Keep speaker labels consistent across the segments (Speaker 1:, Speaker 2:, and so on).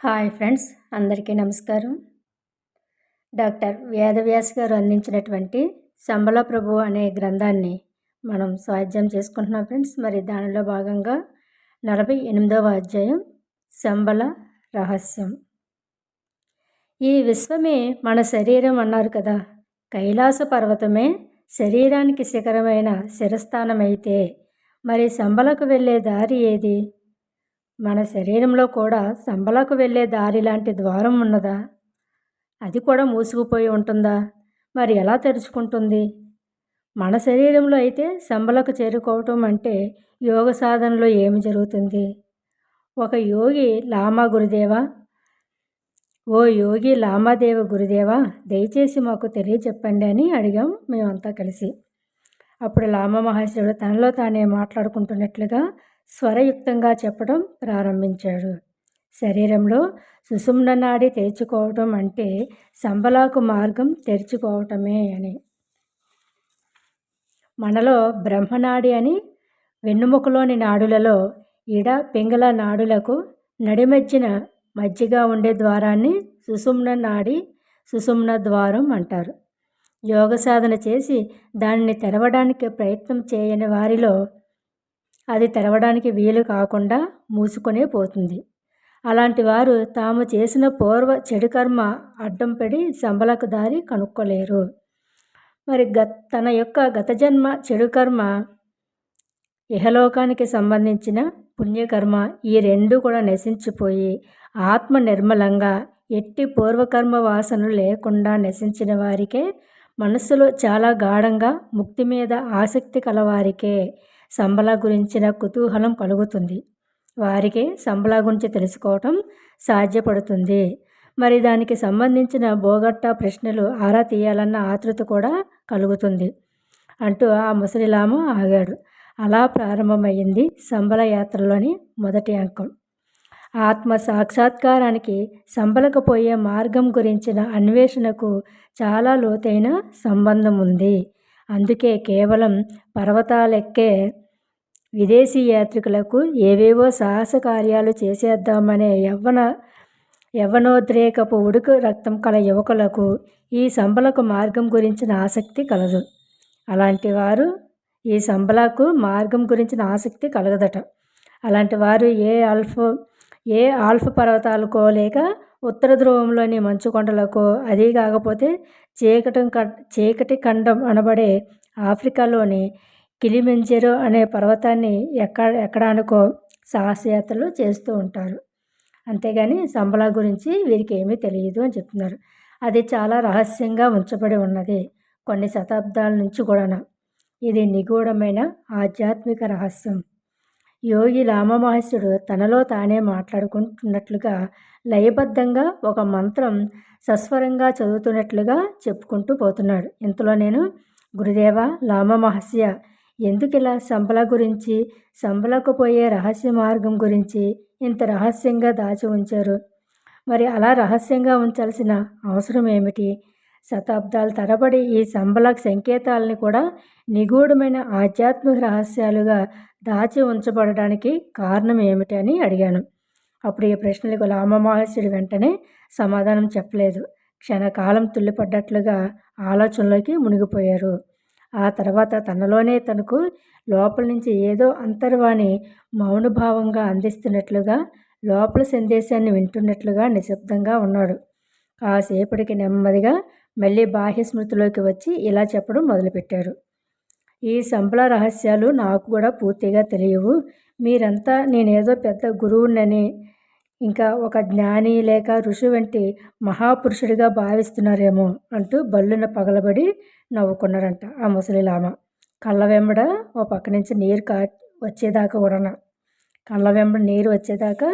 Speaker 1: Hi friends, అందరికీ నమస్కారం. Doctor Vedavyas గారు అందించినటువంటి శంబల ప్రభు అనే గ్రంథాన్ని మనం స్వాధ్యాయం చేసుకుంటున్నాం ఫ్రెండ్స్. మరి దానిలో భాగంగా 48వ అధ్యాయం శంబల రహస్యం. ఈ విశ్వమే మన శరీరం అన్నారు కదా. కైలాస పర్వతమే శరీరానికి శిఖరమైన శిరస్థానమైతే మరి శంబలకు వెళ్ళే దారి ఏది? మన శరీరంలో కూడా శంబలకు వెళ్ళే దారి లాంటి ద్వారం ఉన్నదా? అది కూడా మూసుకుపోయి ఉంటుందా? మరి ఎలా తెరుచుకుంటుంది? మన శరీరంలో అయితే శంబలకు చేరుకోవటం అంటే యోగ సాధనలో ఏమి జరుగుతుంది? ఒక యోగి లామా గురుదేవా, ఓ యోగి లామాదేవ గురుదేవా, దయచేసి మాకు తెలియచెప్పండి అని అడిగాం మేమంతా కలిసి. అప్పుడు లామా మహర్షుడు తనలో తానే మాట్లాడుకుంటున్నట్లుగా స్వరయుక్తంగా చెప్పడం ప్రారంభించాడు. శరీరంలో సుషుమ్న నాడి తెరుచుకోవటం అంటే శంబలకు మార్గం తెరుచుకోవటమే అని. మనలో బ్రహ్మనాడి అని వెన్నుముకలోని నాడులలో ఇడ పింగళ నాడులకు నడిమధ్యన మధ్యగా ఉండే ద్వారాన్ని సుషుమ్న నాడి, సుషుమ్న ద్వారం అంటారు. యోగ సాధన చేసి దానిని తెరవడానికి ప్రయత్నం చేయని వారిలో అది తెరవడానికి వీలు కాకుండా మూసుకొనే పోతుంది. అలాంటి వారు తాము చేసిన పూర్వ చెడు కర్మ అడ్డం పడి శంబలకు దారి కనుక్కోలేరు. మరి తన యొక్క గత జన్మ చెడు కర్మ, ఇహలోకానికి సంబంధించిన పుణ్యకర్మ, ఈ రెండు కూడా నశించిపోయి ఆత్మ నిర్మలంగా ఎట్టి పూర్వకర్మ వాసనలు లేకుండా నశించిన వారికే, మనస్సులో చాలా గాఢంగా ముక్తి మీద ఆసక్తి కలవారికే శంబల గురించిన కుతూహలం కలుగుతుంది. వారికే శంబల గురించి తెలుసుకోవటం సాధ్యపడుతుంది. మరి దానికి సంబంధించిన బోగట్టా ప్రశ్నలు ఆరా తీయాలన్న ఆతృత కూడా కలుగుతుంది అంటూ ఆ ముసలిలామ ఆగాడు. అలా ప్రారంభమైంది శంబల యాత్రలోని మొదటి అంకం. ఆత్మ సాక్షాత్కారానికి శంబలకు పోయే మార్గం గురించిన అన్వేషణకు చాలా లోతైన సంబంధం ఉంది. అందుకే కేవలం పర్వతాలెక్కే విదేశీ యాత్రికులకు, ఏవేవో సాహస కార్యాలు చేసేద్దామనే యవ్వనోద్రేకపు ఉడుకు రక్తం కల యువకులకు ఈ శంబలకు మార్గం గురించిన ఆసక్తి కలదు. అలాంటి వారు ఈ శంబలకు మార్గం గురించిన ఆసక్తి కలగదట. అలాంటి వారు ఏ ఆల్ఫ్ పర్వతాలకో లేక ఉత్తర ధ్రువంలోని మంచు కొండలకో, అదీ కాకపోతే చీకటి ఖండం అనబడే ఆఫ్రికాలోని కిలిమంజరో అనే పర్వతాన్ని ఎక్కడానికో సాహసయాత్రలు చేస్తూ ఉంటారు. అంతేగాని శంబల గురించి వీరికి ఏమీ తెలియదు అని చెప్తున్నారు. అది చాలా రహస్యంగా ఉంచబడి ఉన్నది కొన్ని శతాబ్దాల నుంచి కూడా. ఇది నిగూఢమైన ఆధ్యాత్మిక రహస్యం. యోగి లామా మహర్షుడు తనలో తానే మాట్లాడుకుంటున్నట్లుగా లయబద్ధంగా ఒక మంత్రం సస్వరంగా చదువుతున్నట్లుగా చెప్పుకుంటూ పోతున్నాడు. ఇంతలో నేను, గురుదేవా లామా మహర్షి, ఎందుకిలా శంబల గురించి, శంబలకు పోయే రహస్య మార్గం గురించి ఇంత రహస్యంగా దాచి ఉంచారు? మరి అలా రహస్యంగా ఉంచాల్సిన అవసరం ఏమిటి? శతాబ్దాల తరబడి ఈ శంబల సంకేతాలని కూడా నిగూఢమైన ఆధ్యాత్మిక రహస్యాలుగా దాచి ఉంచబడడానికి కారణం ఏమిటి అని అడిగాను. అప్పుడు ఈ ప్రశ్నలకు లామా మహర్షుడు వెంటనే సమాధానం చెప్పలేదు. క్షణకాలం తుల్లిపడ్డట్లుగా ఆలోచనలోకి మునిగిపోయారు. ఆ తర్వాత తనలోనే తనకు లోపల నుంచి ఏదో అంతర్వాణి మౌనభావంగా అందిస్తున్నట్లుగా, లోపల సందేశాన్ని వింటున్నట్లుగా నిశ్శబ్దంగా ఉన్నాడు. కాసేపటికి నెమ్మదిగా మళ్ళీ బాహ్య స్మృతిలోకి వచ్చి ఇలా చెప్పడం మొదలుపెట్టారు. ఈ శంబల రహస్యాలు నాకు కూడా పూర్తిగా తెలియవు. మీరంతా నేనేదో పెద్ద గురువునని, ఇంకా ఒక జ్ఞాని లేక ఋషి వంటి మహాపురుషుడిగా భావిస్తున్నారేమో అంటూ బల్లున పగలబడి నవ్వుకున్నారంట ఆ ముసలిలామ. కళ్ళ వెంబడ ఓ పక్క నుంచి నీరు వచ్చేదాకా కూడా, కళ్ళ వెంబడి నీరు వచ్చేదాకా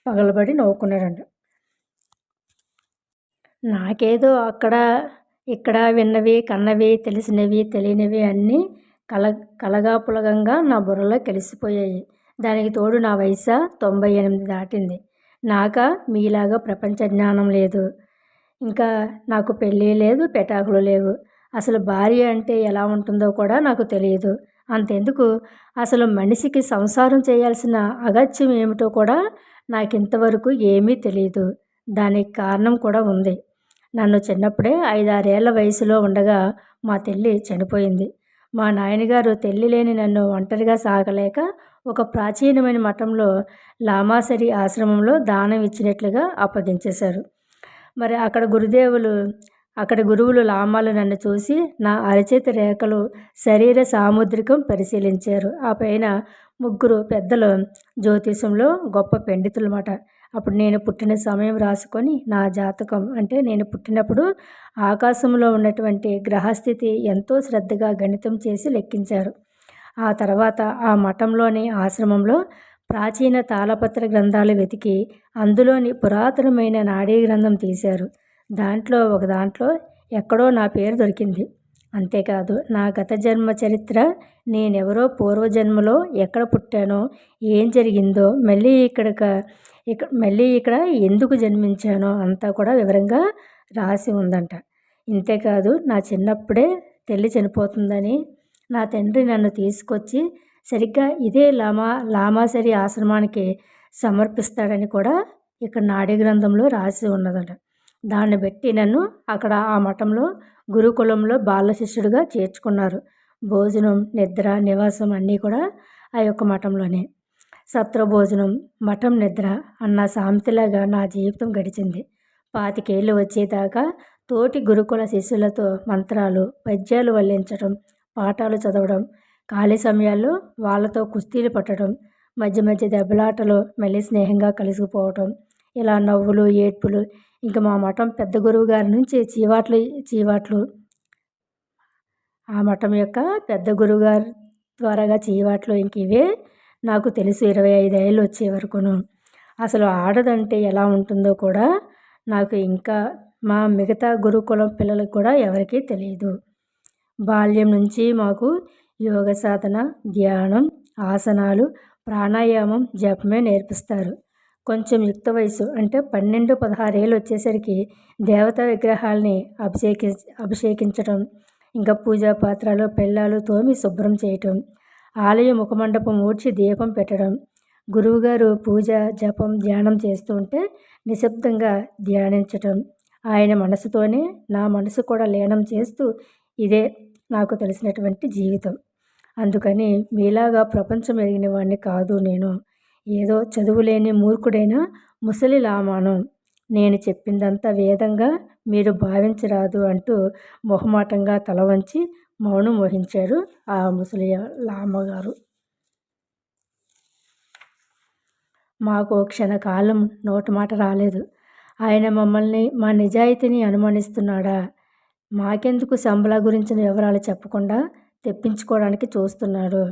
Speaker 1: పగలబడి నవ్వుకున్నారంట. నాకేదో అక్కడ ఇక్కడ విన్నవి, కన్నవి, తెలిసినవి, తెలియనివి అన్నీ కలగాపులగంగా నా బుర్రలో కలిసిపోయాయి. దానికి తోడు నా వయసు 98 దాటింది. నాక మీలాగా ప్రపంచ జ్ఞానం లేదు. ఇంకా నాకు పెళ్ళి లేదు, పెటాకులు లేవు. అసలు భార్య అంటే ఎలా ఉంటుందో కూడా నాకు తెలియదు. అంతెందుకు అసలు మనిషికి సంసారం చేయాల్సిన అగత్యం ఏమిటో కూడా నాకింతవరకు ఏమీ తెలీదు. దానికి కారణం కూడా ఉంది. నన్ను చిన్నప్పుడే 5, 6 ఏళ్ల వయసులో ఉండగా మా తల్లి చనిపోయింది. మా నాయనగారు తల్లి లేని నన్ను ఒంటరిగా సాకలేక ఒక ప్రాచీనమైన మఠంలో లామాసరి ఆశ్రమంలో దానం ఇచ్చినట్లుగా అప్పగించేశారు. మరి అక్కడి గురువులు లామాలు నన్ను చూసి నా అరచేతి రేఖలు, శరీర సాముద్రికం పరిశీలించారు. ఆ పైన ముగ్గురు పెద్దలు జ్యోతిషంలో గొప్ప పండితులమాట. అప్పుడు నేను పుట్టిన సమయం రాసుకొని నా జాతకం అంటే నేను పుట్టినప్పుడు ఆకాశంలో ఉన్నటువంటి గ్రహస్థితి ఎంతో శ్రద్ధగా గణితం చేసి లెక్కించారు. ఆ తర్వాత ఆ మఠంలోని ఆశ్రమంలో ప్రాచీన తాళపత్ర గ్రంథాలు వెతికి అందులోని పురాతనమైన నాడీ గ్రంథం తీశారు. దాంట్లో ఎక్కడో నా పేరు దొరికింది. అంతేకాదు నా గత జన్మ చరిత్ర, నేనెవరో పూర్వజన్మలో ఎక్కడ పుట్టానో, ఏం జరిగిందో, మళ్ళీ ఇక్కడ ఎందుకు జన్మించానో అంతా కూడా వివరంగా రాసి ఉందంట. ఇంతేకాదు నా చిన్నప్పుడే తల్లి చనిపోతుందని నా తండ్రి నన్ను తీసుకొచ్చి సరిగ్గా ఇదే లామాసరి ఆశ్రమానికి సమర్పిస్తాడని కూడా ఇక్కడ నాడీ గ్రంథంలో రాసి ఉన్నదట. దాన్ని బట్టి నన్ను అక్కడ ఆ మఠంలో గురుకులంలో బాల శిష్యుడిగా చేర్చుకున్నారు. భోజనం, నిద్ర, నివాసం అన్నీ కూడా ఆ యొక్క మఠంలోనే. సత్ర భోజనం, మఠం నిద్ర అన్న సామెతలాగా నా జీవితం గడిచింది. 25 ఏళ్ళు వచ్చేదాకా తోటి గురుకుల శిష్యులతో మంత్రాలు, పద్యాలు వల్లించడం, పాఠాలు చదవడం, ఖాళీ సమయాల్లో వాళ్ళతో కుస్తీలు పట్టడం, మధ్య మధ్య దెబ్బలాటలు, మళ్ళీ స్నేహంగా కలిసిపోవటం, ఇలా నవ్వులు, ఏడ్పులు. ఇంకా మా మఠం పెద్ద గురువు గారి నుంచి చీవాట్లు ఆ మఠం యొక్క పెద్ద గురువుగారి ద్వారాగా చీవాట్లు ఇంక ఇవే నాకు తెలుసు 25 ఏళ్ళు వచ్చే వరకును. అసలు ఆడదంటే ఎలా ఉంటుందో కూడా నాకు ఇంకా మా మిగతా గురుకులం పిల్లలకు కూడా ఎవరికీ తెలియదు. బాల్యం నుంచి మాకు యోగ సాధన, ధ్యానం, ఆసనాలు, ప్రాణాయామం, జపమే నేర్పిస్తారు. కొంచెం యుక్త వయసు అంటే 12, 16 ఏళ్ళు వచ్చేసరికి దేవతా విగ్రహాలని అభిషేకించడం, ఇంకా పూజా పాత్రలు, పెళ్ళాలు తోమి శుభ్రం చేయటం, ఆలయ ముఖమండపం ఊడ్చి దీపం పెట్టడం, గురువుగారు పూజ, జపం, ధ్యానం చేస్తూ ఉంటే నిశ్శబ్దంగా ధ్యానించటం, ఆయన మనసుతోనే నా మనసు కూడా లీనం చేస్తూ ఇదే నాకు తెలిసినటువంటి జీవితం. అందుకని మీలాగా ప్రపంచం ఎరిగిన వాడిని కాదు నేను. ఏదో చదువులేని మూర్ఖుడైన ముసలి లామాను. నేను చెప్పిందంతా వేదంగా మీరు భావించరాదు అంటూ మొహమాటంగా తల వంచి మౌనం వహించారు ఆ ముసలి లామగారు. మాకు క్షణకాలం నోటమాట రాలేదు. ఆయన మమ్మల్ని మా నిజాయితీని అనుమానిస్తున్నాడా, మాకెందుకు సంబలా గురించిన వివరాలు చెప్పకుండా తెప్పించుకోవడానికి చూస్తున్నాడు,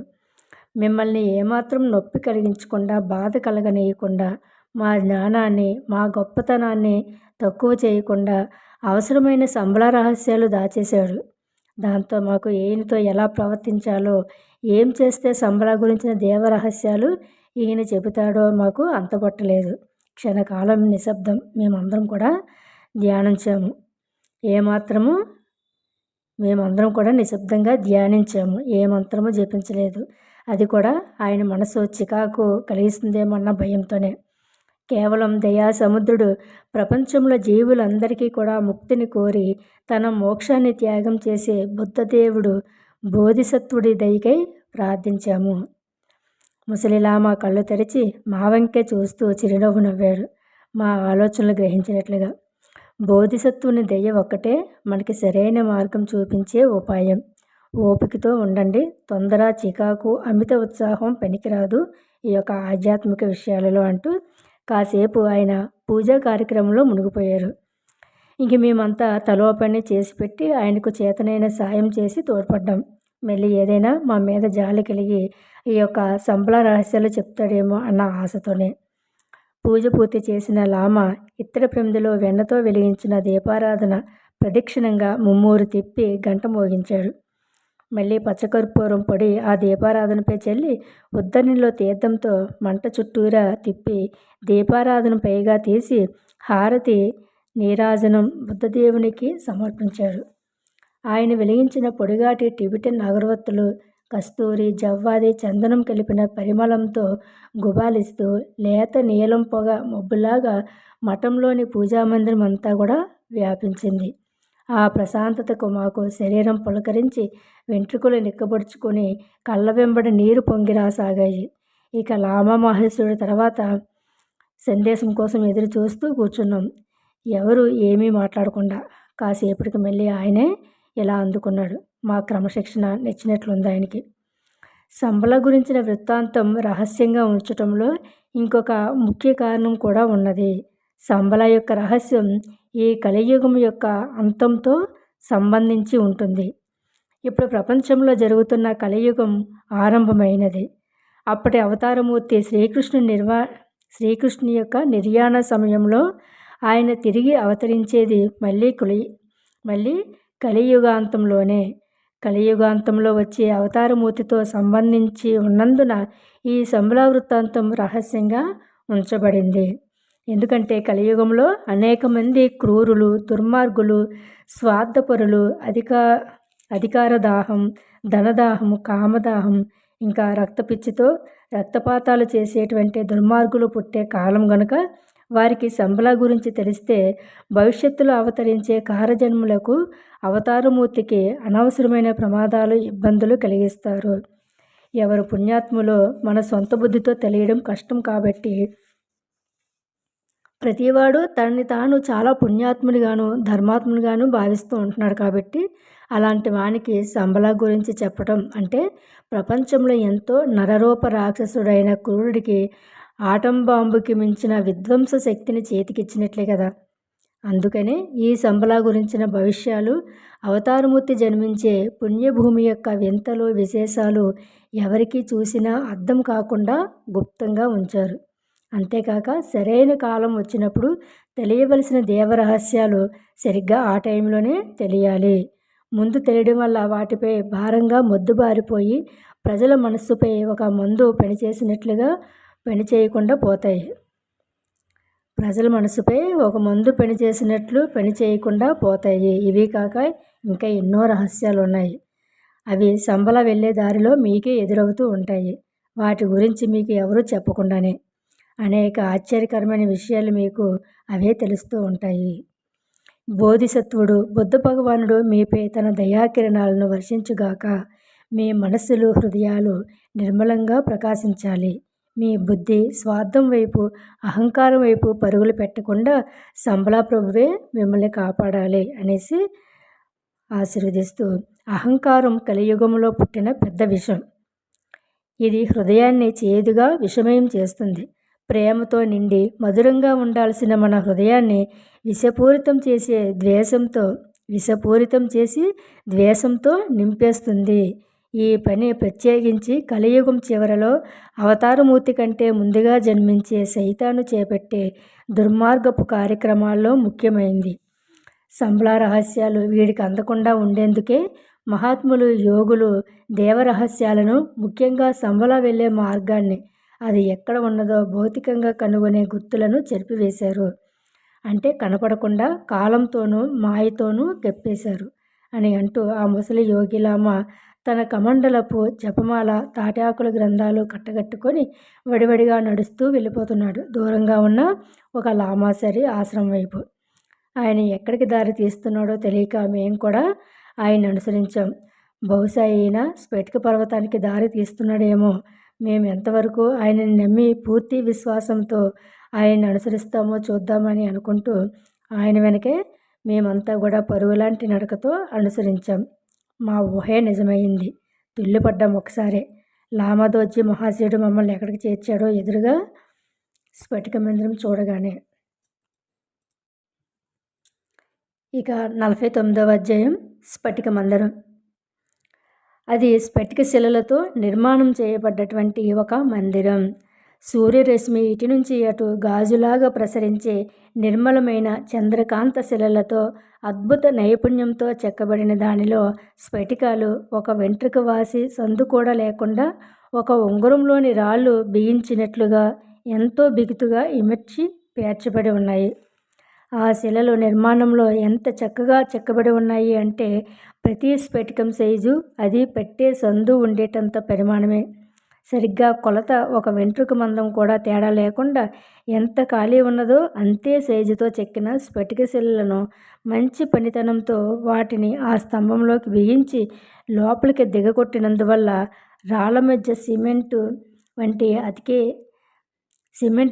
Speaker 1: మిమ్మల్ని ఏమాత్రం నొప్పి కలిగించకుండా, బాధ కలగనీయకుండా, మా జ్ఞానాన్ని, మా గొప్పతనాన్ని తక్కువ చేయకుండా అవసరమైన సంబళ రహస్యాలు దాచేశాడు. దాంతో మాకు ఈయనతో ఎలా ప్రవర్తించాలో, ఏం చేస్తే సంబళ గురించిన దేవరహస్యాలు ఈయన చెబుతాడో మాకు అంతపట్టలేదు. క్షణకాలం నిశ్శబ్దం. మేమందరం కూడా ధ్యానించాము. మేమందరం కూడా నిశ్శబ్దంగా ధ్యానించాము. ఏ మంత్రము జపించలేదు. అది కూడా ఆయన మనసు చికాకు కలిగిస్తుందేమన్న భయంతోనే. కేవలం దయా సముద్రుడు ప్రపంచంలో జీవులందరికీ కూడా ముక్తిని కోరి తన మోక్షాన్ని త్యాగం చేసే బుద్ధదేవుడు బోధిసత్వుడి దయకై ప్రార్థించాము. ముసలిలామా కళ్ళు తెరిచి మా వంకే చూస్తూ చిరునవ్వు నవ్వాడు, మా ఆలోచనలు గ్రహించినట్లుగా. బోధిసత్వుని దయ ఒక్కటే మనకి సరైన మార్గం చూపించే ఉపాయం. ఓపికతో ఉండండి. తొందర, చికాకు, అమిత ఉత్సాహం పనికిరాదు ఈ యొక్క ఆధ్యాత్మిక విషయాలలో అంటూ కాసేపు ఆయన పూజా కార్యక్రమంలో మునిగిపోయారు. ఇంక మేమంతా తలో పని చేసి పెట్టి ఆయనకు చేతనైన సాయం చేసి తోడ్పడ్డాం. మళ్ళీ ఏదైనా మా మీద జాలి కలిగి ఈ యొక్క సంబళ రహస్యాలు చెప్తాడేమో అన్న ఆశతోనే. పూజ పూర్తి చేసిన లామ ఇత్తడి ప్రమిదలో వెన్నతో వెలిగించిన దీపారాధన ప్రదక్షిణంగా 3 తిప్పి గంట మోగించాడు. మళ్ళీ పచ్చకర్పూరం పొడి ఆ దీపారాధనపై చల్లి ఉద్దరణిలో తీర్థంతో మంట చుట్టూరా తిప్పి దీపారాధన పైగా తీసి హారతి నీరాజనం బుద్ధదేవునికి సమర్పించాడు. ఆయన వెలిగించిన పొడిగాటి టిబెటన్ అగరవత్తులు కస్తూరి, జవ్వాది, చందనం కలిపిన పరిమళంతో గుబాళిస్తూ లేత నీలం పొగ మబ్బులాగా మఠంలోని పూజామందిరం అంతా కూడా వ్యాపించింది. ఆ ప్రశాంతతకు మాకు శరీరం పులకరించి వెంట్రుకలు నిక్కబొడుచుకొని కళ్ళ వెంబడి నీరు పొంగిరాసాగాయి. ఇక లామా మహేశ్వరుడి తర్వాత సందేశం కోసం ఎదురు చూస్తూ కూర్చున్నాం. ఎవరు ఏమీ మాట్లాడకుండా. కాసేపటికి మళ్ళీ ఆయనే ఇలా అందుకున్నాడు. మా క్రమశిక్షణ నచ్చినట్లుంది ఆయనకి. సంబల గురించిన వృత్తాంతం రహస్యంగా ఉంచటంలో ఇంకొక ముఖ్య కారణం కూడా ఉన్నది. సంబల యొక్క రహస్యం ఈ కలియుగం యొక్క అంతంతో సంబంధించి ఉంటుంది. ఇప్పుడు ప్రపంచంలో జరుగుతున్న కలియుగం ఆరంభమైనది. అప్పటి అవతారమూర్తి శ్రీకృష్ణుని యొక్క నిర్యాణ సమయంలో ఆయన తిరిగి అవతరించేది మళ్ళీ కలియుగాంతంలోనే. కలియుగాంతంలో వచ్చే అవతారమూర్తితో సంబంధించి ఉన్నందున ఈ సంబల వృత్తాంతం రహస్యంగా ఉంచబడింది. ఎందుకంటే కలియుగంలో అనేక మంది క్రూరులు, దుర్మార్గులు, స్వార్థపరులు, అధికార దాహం, ధనదాహం, కామదాహం, ఇంకా రక్తపిచ్చితో రక్తపాతాలు చేసేటువంటి దుర్మార్గులు పుట్టే కాలం గనుక వారికి సంబల గురించి తెలిస్తే భవిష్యత్తులో అవతరించే కారజన్ములకు అవతారమూర్తికి అనవసరమైన ప్రమాదాలు, ఇబ్బందులు కలిగిస్తారు. ఎవరు పుణ్యాత్ములో మన సొంత బుద్ధితో తెలియడం కష్టం. కాబట్టి ప్రతివాడు తనని తాను చాలా పుణ్యాత్మునిగాను ధర్మాత్మునిగాను భావిస్తూ ఉంటున్నాడు. కాబట్టి అలాంటి వానికి సంబల గురించి చెప్పటం అంటే ప్రపంచంలో ఎంతో నరరూప రాక్షసుడైన క్రూరుడికి ఆటం బాంబుకి మించిన విధ్వంస శక్తిని చేతికిచ్చినట్లే కదా. అందుకనే ఈ సంబల గురించిన భవిష్యాలు, అవతారమూర్తి జన్మించే పుణ్యభూమి యొక్క వింతలు, విశేషాలు ఎవరికీ చూసినా అర్థం కాకుండా గుప్తంగా ఉంచారు. అంతేకాక సరైన కాలం వచ్చినప్పుడు తెలియవలసిన దేవరహస్యాలు సరిగ్గా ఆ టైంలోనే తెలియాలి. ముందు తెలియడం వల్ల వాటిపై భారంగా మొద్దుబారిపోయి ప్రజల మనస్సుపై ఒక మందు పనిచేసినట్లుగా పనిచేయకుండా పోతాయి. ప్రజల మనసుపై ఒక మందు పనిచేసినట్లు పనిచేయకుండా పోతాయి. ఇవి కాక ఇంకా ఎన్నో రహస్యాలు ఉన్నాయి. అవి సంబల వెళ్ళే దారిలో మీకే ఎదురవుతూ ఉంటాయి. వాటి గురించి మీకు ఎవరూ చెప్పకుండానే అనేక ఆశ్చర్యకరమైన విషయాలు మీకు అవే తెలుస్తూ ఉంటాయి. బోధిసత్వుడు బుద్ధ భగవానుడు మీపై తన దయాకిరణాలను వర్షించుగాక. మీ మనస్సులు, హృదయాలు నిర్మలంగా ప్రకాశించాలి. మీ బుద్ధి స్వార్థం వైపు, అహంకారం వైపు పరుగులు పెట్టకుండా సంబల ప్రభువే మిమ్మల్ని కాపాడాలి అనేసి ఆశీర్వదిస్తూ, అహంకారం కలియుగంలో పుట్టిన పెద్ద విషం. ఇది హృదయాన్ని చేదుగా విషమయం చేస్తుంది. ప్రేమతో నిండి మధురంగా ఉండాల్సిన మన హృదయాన్ని విషపూరితం చేసి ద్వేషంతో నింపేస్తుంది. ఈ పని ప్రత్యేకించి కలియుగం చివరలో అవతారమూర్తి కంటే ముందుగా జన్మించే సైతాను చేపట్టే దుర్మార్గపు కార్యక్రమాల్లో ముఖ్యమైంది. సంబల రహస్యాలు వీడికి అందకుండా ఉండేందుకే మహాత్ములు, యోగులు దేవరహస్యాలను, ముఖ్యంగా సంబల వెళ్ళే మార్గాన్ని, అది ఎక్కడ ఉన్నదో భౌతికంగా కనుగొనే గుర్తులను చెరిపివేశారు. అంటే కనపడకుండా కాలంతోనూ మాయతోనూ కప్పేశారు అని అంటూ ఆ ముసలి యోగిలామ తన కమండలపు జపమాల, తాటాకుల గ్రంథాలు కట్టగట్టుకొని వడివడిగా నడుస్తూ వెళ్ళిపోతున్నాడు దూరంగా ఉన్న ఒక లామాసరి ఆశ్రమం వైపు. ఆయన ఎక్కడికి దారి తీస్తున్నాడో తెలియక మేము కూడా ఆయన అనుసరించాం. బహుశా ఈయన స్ఫటిక పర్వతానికి దారి తీస్తున్నాడేమో. మేము ఎంతవరకు ఆయనని నమ్మి పూర్తి విశ్వాసంతో ఆయన్ని అనుసరిస్తామో చూద్దామని అనుకుంటూ ఆయన వెనకే మేమంతా కూడా పరుగులాంటి నడకతో అనుసరించాం. మా ఊహే నిజమైంది. తుల్లిపడ్డాం ఒకసారే. లామాదోజీ మహాశయుడు మమ్మల్ని ఎక్కడికి చేర్చాడో ఎదురుగా స్ఫటిక మందిరం చూడగానే. ఇక 49వ అధ్యాయం స్ఫటిక మందిరం. అది స్ఫటిక శిలలతో నిర్మాణం చేయబడ్డటువంటి ఒక మందిరం. సూర్యరశ్మి ఇటు నుంచి అటు గాజులాగా ప్రసరించే నిర్మలమైన చంద్రకాంత శిలలతో అద్భుత నైపుణ్యంతో చెక్కబడిన దానిలో స్ఫటికాలు ఒక వెంట్రుక వాసి సందు కూడా లేకుండా ఒక ఉంగరంలోని రాళ్ళు బిగించినట్లుగా ఎంతో బిగుతుగా ఇమర్చి పేర్చబడి ఉన్నాయి. ఆ శిలలు నిర్మాణంలో ఎంత చక్కగా చెక్కబడి ఉన్నాయి అంటే ప్రతి స్ఫటికం సైజు అది పెట్టే సందు ఉండేటంత పరిమాణమే. సరిగ్గా కొలత ఒక వెంట్రుక మందం కూడా తేడా లేకుండా ఎంత ఖాళీ ఉన్నదో అంతే సైజుతో చెక్కిన స్ఫటిక శిలలను మంచి పనితనంతో వాటిని ఆ స్తంభంలోకి బిగించి లోపలికి దిగకొట్టినందువల్ల రాళ్ళ మధ్య సిమెంట్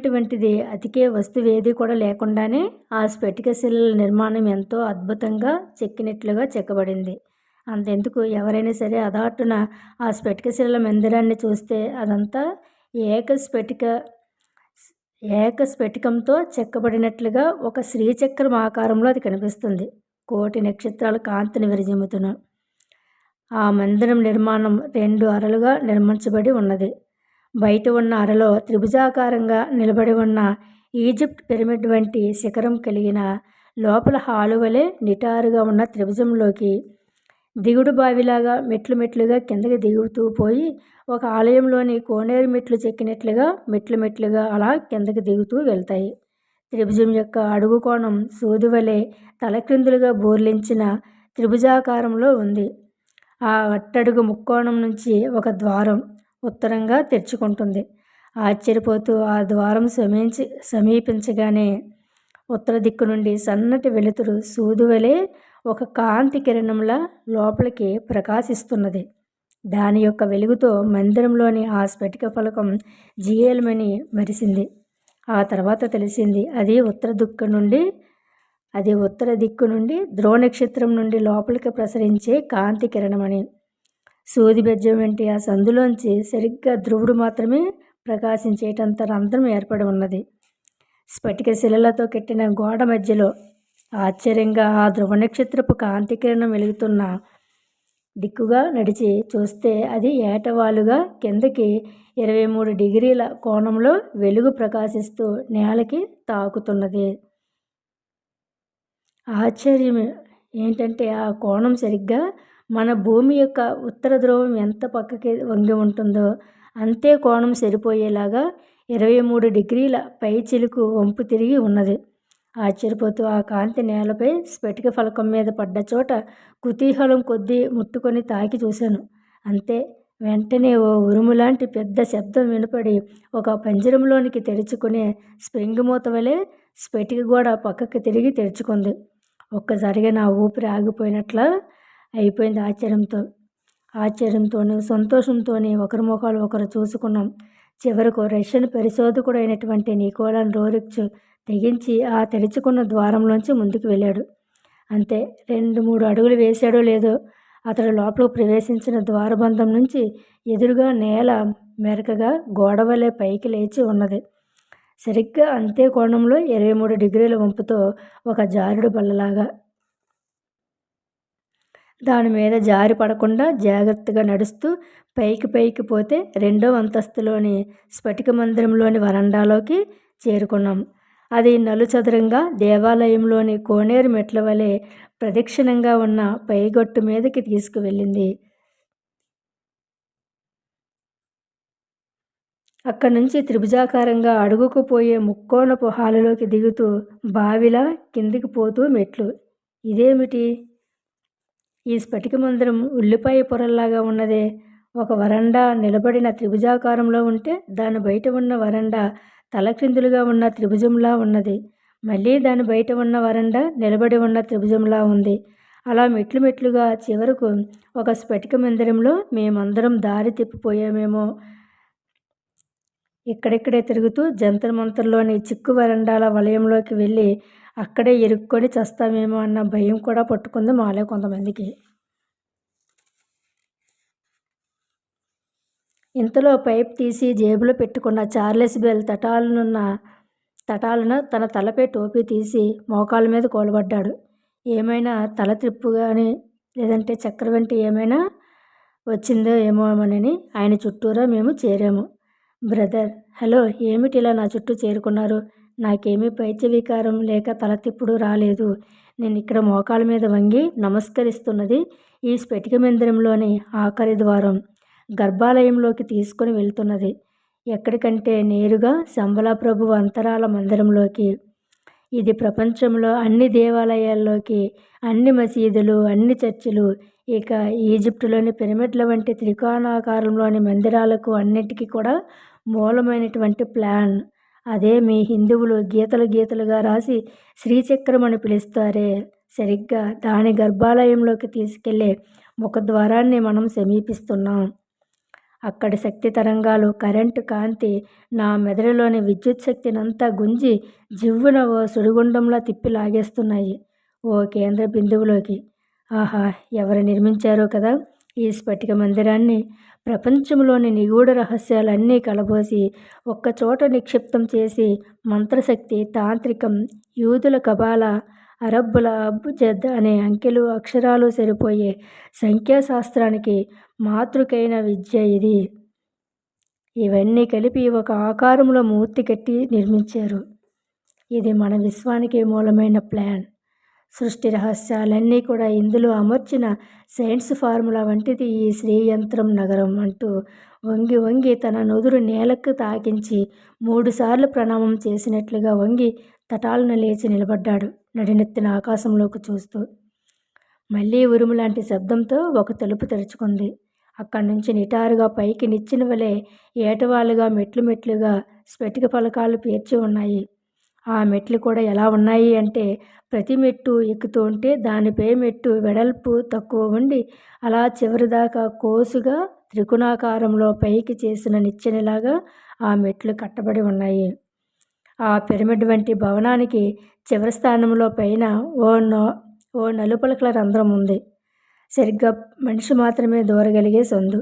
Speaker 1: వంటిది అతికే వస్తువేది కూడా లేకుండానే ఆ స్ఫటిక శిలల నిర్మాణం ఎంతో అద్భుతంగా చెక్కినట్లుగా చెక్కబడింది. అంతెందుకు, ఎవరైనా సరే అదాటున ఆ స్ఫటిక శిలల మందిరాన్ని చూస్తే అదంతా ఏక స్ఫటికంతో చెక్కబడినట్లుగా ఒక శ్రీచక్రం ఆకారంలో అది కనిపిస్తుంది. కోటి నక్షత్రాల కాంతిని విరజిమ్ముతున్న ఆ మందిరం నిర్మాణం 2 అరలుగా నిర్మించబడి ఉన్నది. బయట ఉన్న అరలో త్రిభుజాకారంగా నిలబడి ఉన్న ఈజిప్ట్ పిరమిడ్ వంటి శిఖరం కలిగిన లోపల హాలు వలె నిటారుగా ఉన్న త్రిభుజంలోకి దిగుడు బావిలాగా మెట్లుగా కిందకి దిగుతూ పోయి ఒక ఆలయంలోని కోనేరు మెట్లు చెక్కినట్లుగా మెట్లుగా అలా కిందకి దిగుతూ వెళ్తాయి. త్రిభుజం యొక్క అడుగు కోణం సూది వలె తలక్రిందులుగా బోర్లించిన త్రిభుజాకారంలో ఉంది. ఆ అట్టడుగు ముక్కోణం నుంచి ఒక ద్వారం ఉత్తరంగా తెరుచుకుంటుంది. ఆశ్చర్యపోతూ ఆ ద్వారం సమీపించగానే ఉత్తర దిక్కు నుండి సన్నటి వెలుతురు సూదివలే ఒక కాంతి కిరణంలా లోపలికి ప్రకాశిస్తున్నది. దాని యొక్క వెలుగుతో మందిరంలోని ఆ స్ఫటిక ఫలకం జియేల్మని మెరిసింది. ఆ తర్వాత తెలిసింది అది ఉత్తర దిక్కు నుండి ధ్రువ నక్షత్రం నుండి లోపలికి ప్రసరించే కాంతి కిరణమని. సూది బెజ్జం వంటి ఆ సందులోంచి సరిగ్గా ధ్రువుడు మాత్రమే ప్రకాశించేటంత రంధ్రం ఏర్పడి ఉన్నది. స్ఫటిక శిలలతో కట్టిన గోడ మధ్యలో ఆశ్చర్యంగా ఆ ధ్రువ నక్షత్రపు కాంతి కిరణం వెలుగుతున్న దిక్కుగా నడిచి చూస్తే అది ఏటవాలుగా కిందకి 23 డిగ్రీల కోణంలో వెలుగు ప్రకాశిస్తూ నేలకి తాకుతున్నది. ఆశ్చర్యం ఏంటంటే ఆ కోణం సరిగ్గా మన భూమి యొక్క ఉత్తర ధ్రువం ఎంత పక్కకి వంగి ఉంటుందో అంతే కోణం సరిపోయేలాగా 23 డిగ్రీల పై చిలుకు వంపు తిరిగి ఉన్నది. ఆశ్చర్యపోతూ ఆ కాంతి నేలపై స్ఫటిక ఫలకం మీద పడ్డ చోట కుతూహలం కొద్దీ ముట్టుకొని తాకి చూశాను. అంతే, వెంటనే ఓ ఉరుములాంటి పెద్ద శబ్దం వినపడి ఒక పంజరంలోనికి తెరుచుకునే స్ప్రింగ్ మూత వలె స్ఫటిక గోడ పక్కకి తిరిగి తెరుచుకుంది. ఒక్కసారిగా నా ఊపిరి ఆగిపోయినట్లా అయిపోయింది. ఆశ్చర్యంతోనూ సంతోషంతోనే ఒకరి ముఖాలు ఒకరు చూసుకున్నాం. చివరకు రష్యన్ పరిశోధకుడు అయినటువంటి నికోలాన్ రోరిచ్ తెగించి ఆ తెరుచుకున్న ద్వారంలోంచి ముందుకు వెళ్ళాడు. అంతే, 2-3 అడుగులు వేశాడో లేదో అతడు లోపలికి ప్రవేశించిన ద్వారబంధం నుంచి ఎదురుగా నేల మెరకగా గోడవలే పైకి లేచి ఉన్నది. సరిగ్గా అంతే కోణంలో 23 డిగ్రీల వంపుతో ఒక జారుడు బల్లలాగా. దాని మీద జారి పడకుండా జాగ్రత్తగా నడుస్తూ పైకి పోతే 2వ అంతస్తులోని స్ఫటిక మందిరంలోని వరండాలోకి చేరుకున్నాం. అది నలుచదరంగా దేవాలయంలోని కోనేరు మెట్ల వలె ప్రదక్షిణంగా ఉన్న పైగట్టు మీదకి తీసుకువెళ్ళింది. అక్కడి నుంచి త్రిభుజాకారంగా అడుగుకు పోయే ముక్కోణపు హాలులోకి దిగుతూ బావిలా కిందికి పోతూ మెట్లు. ఇదేమిటి, ఈ స్ఫటిక మందిరం ఉల్లిపాయ పొరల్లాగా ఉన్నదే. ఒక వరండా నిలబడిన త్రిభుజాకారంలో ఉంటే దాని బయట ఉన్న వరండా తలక్రిందులుగా ఉన్న త్రిభుజంలా ఉన్నది. మళ్ళీ దాని బయట ఉన్న వరండా నిలబడి ఉన్న త్రిభుజంలా ఉంది. అలా మెట్లుగా చివరకు ఒక స్ఫటిక మందిరంలో మేమందరం దారి తిప్పిపోయామేమో. ఇక్కడిక్కడే తిరుగుతూ జంతర్ మంతర్లోని చిక్కు వరండాల వలయంలోకి వెళ్ళి అక్కడే ఇరుక్కొని చస్తామేమో అన్న భయం కూడా పట్టుకుంది మాలో కొంతమందికి. ఇంతలో పైప్ తీసి జేబులో పెట్టుకున్న చార్లెస్ బెల్ తటాలున తన తలపై టోపీ తీసి మోకాళ్ళ మీద కూలబడ్డాడు. ఏమైనా తల త్రిప్పు కానీ లేదంటే చక్కెర వంటి ఏమైనా వచ్చిందో ఏమోనని ఆయన చుట్టూరా మేము చేరాము. బ్రదర్, హలో, ఏమిటి ఇలా నా చుట్టూ చేరుకున్నారు? నాకేమీ పైత్య వికారం లేక తల తిప్పుడు రాలేదు. నేను ఇక్కడ మోకాళ్ళ మీద వంగి నమస్కరిస్తున్నది ఈ స్ఫటిక మందిరంలోని ఆఖరి ద్వారం, గర్భాలయంలోకి తీసుకుని వెళ్తున్నది. ఎక్కడికంటే నేరుగా శంబలా ప్రభువు అంతరాల మందిరంలోకి. ఇది ప్రపంచంలో అన్ని దేవాలయాల్లోకి, అన్ని మసీదులు, అన్ని చర్చిలు, ఇక ఈజిప్టులోని పిరమిడ్ల వంటి త్రికోణాకారంలోని మందిరాలకు అన్నిటికీ కూడా మూలమైనటువంటి ప్లాన్. అదే మీ హిందువులు గీతలు గీతలుగా రాసి శ్రీచక్రం అని పిలుస్తారే, సరిగ్గా దాని గర్భాలయంలోకి తీసుకెళ్లే ముఖద్వారాన్ని మనం సమీపిస్తున్నాం. అక్కడి శక్తి తరంగాలు, కరెంటు కాంతి నా మెదడులోని విద్యుత్ శక్తినంతా గుంజి జివ్వున ఓ సుడిగుండంలా తిప్పి లాగేస్తున్నాయి ఓ కేంద్ర బిందువులోకి. ఆహా! ఎవరు నిర్మించారో కదా ఈ స్ఫటిక మందిరాన్ని! ప్రపంచంలోని నిగూఢ రహస్యాలన్నీ కలబోసి ఒక్కచోట నిక్షిప్తం చేసి మంత్రశక్తి, తాంత్రికం, యూదుల కబాలా, అరబ్బుల అబ్జద్ అనే అంకెలు అక్షరాలు సరిపోయే సంఖ్యాశాస్త్రానికి మాతృకైన విద్య ఇది. ఇవన్నీ కలిపి ఒక ఆకారంలో మూర్తి కట్టి నిర్మించారు. ఇది మన విశ్వానికి మూలమైన ప్లాన్. సృష్టి రహస్యాలన్నీ కూడా ఇందులో అమర్చిన సైన్స్ ఫార్ములా వంటిది ఈ శ్రీయంత్రం నగరం అంటూ వంగి వంగి తన నుదురు నేలకు తాకించి 3 సార్లు ప్రణామం చేసినట్లుగా వంగి తటాలను లేచి నిలబడ్డాడు నడినెత్తిన ఆకాశంలోకి చూస్తూ. మళ్ళీ ఉరుములాంటి శబ్దంతో ఒక తలుపు తెరుచుకుంది. అక్కడి నుంచి నిటారుగా పైకి నిచ్చెన వలె ఏటవాలుగా మెట్లుగా స్ఫటిక ఫలకాలు పేర్చి ఉన్నాయి. ఆ మెట్లు కూడా ఎలా ఉన్నాయి అంటే, ప్రతి మెట్టు ఎక్కుతూ ఉంటే దానిపై మెట్టు వెడల్పు తక్కువ ఉండి అలా చివరిదాకా కోసుగా త్రికోణాకారంలో పైకి చేసిన నిచ్చెనలాగా ఆ మెట్లు కట్టబడి ఉన్నాయి. ఆ పిరమిడ్ వంటి భవనానికి చివరి స్థానంలో పైన ఓ నలుపలకల రంధ్రం ఉంది. సరిగ్గా మనిషి మాత్రమే దూరగలిగే సందు.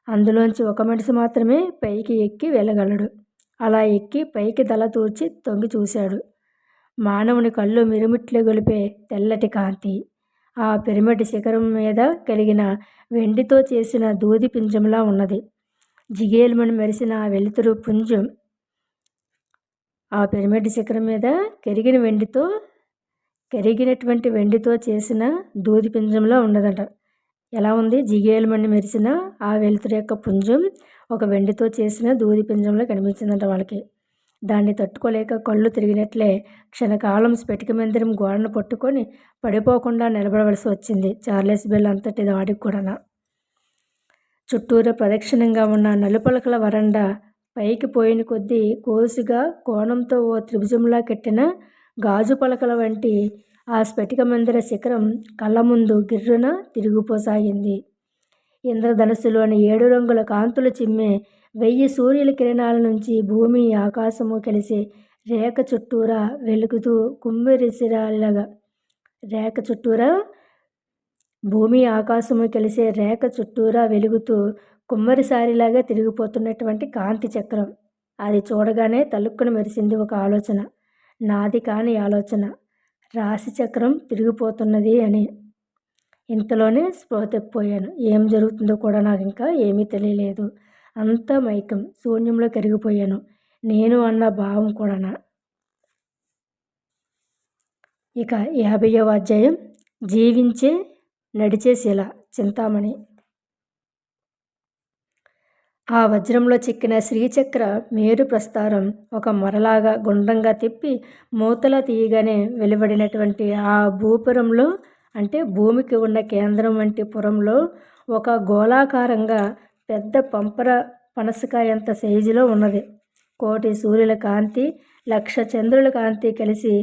Speaker 1: అందులోంచి ఒక మనిషి మాత్రమే పైకి ఎక్కి వెళ్ళగలడు. అలా ఎక్కి పైకి తల తూర్చి తొంగి చూశాడు. మానవుని కళ్ళు మిరుమిట్లు గొలిపే తెల్లటి కాంతి. ఆ పిరమిడ్ శిఖరం మీద కలిగిన వెండితో చేసిన దూది పింజంలా ఉన్నది. జిగేలుమని మెరిసిన ఆ వెలుతురు పుంజం ఆ పిరమిడ్ శిఖరం మీద కరిగినటువంటి వెండితో చేసిన దూది పింజంలా ఉన్నదట. ఎలా ఉంది? జిగేలుమని మెరిసిన ఆ వెలుతురు యొక్క పుంజం ఒక వెండితో చేసిన దూది పింజంలో కనిపించిందంట వాళ్ళకి. దాన్ని తట్టుకోలేక కళ్ళు తిరిగినట్లే క్షణకాలం స్ఫటిక మందిరం గోడను పట్టుకొని పడిపోకుండా నిలబడవలసి వచ్చింది చార్లెస్ బెల్ అంతటి వాడికి కూడా. చుట్టూరా ప్రదక్షిణంగా ఉన్న నలుపలకల వరండా పైకి పోయిన కొద్దీ కోసుగా కోణంతో ఓ త్రిభుజంలా కట్టిన గాజు పలకల వంటి ఆ స్ఫటిక మందిర శిఖరం కళ్ళ ముందు గిర్రున తిరిగిపోసాగింది. ఇంద్రధనుస్సులోని 7 రంగుల కాంతులు చిమ్మే 1000 సూర్యుల కిరణాల నుంచి భూమి ఆకాశము కలిసి రేఖ చుట్టూరా వెలుగుతూ కుమ్మిరిసిరాలిలాగా భూమి ఆకాశము కలిసే రేఖ చుట్టూరా వెలుగుతూ కుమ్మరిసారిలాగా తిరిగిపోతున్నటువంటి కాంతి చక్రం. అది చూడగానే తలుక్కున మెరిసింది ఒక ఆలోచన. నాది కాని ఆలోచన. రాశి చక్రం తిరిగిపోతున్నది అని. ఇంతలోనే స్పృహ తప్పిపోయాను. ఏం జరుగుతుందో కూడా నాకు ఇంకా ఏమీ తెలియలేదు. అంతా మైకం. శూన్యంలో కరిగిపోయాను. నేను అన్న భావం కూడానా. ఇక 50వ అధ్యాయం. జీవించే నడిచే శిల. చింతామణి. ఆ వజ్రంలో చిక్కిన శ్రీచక్ర మేరు ప్రస్తారం ఒక మొరలాగా గుండ్రంగా తిప్పి మూతలా తీయగానే వెలువడినటువంటి ఆ భూపురంలో, అంటే భూమికి ఉన్న కేంద్రం వంటి పురంలో ఒక గోళాకారంగా పెద్ద పంపర పనసకాయంత సైజులో ఉన్నది. 1,000,000 సూర్యుల కాంతి, 1,00,000 చంద్రుల కాంతి కలిసి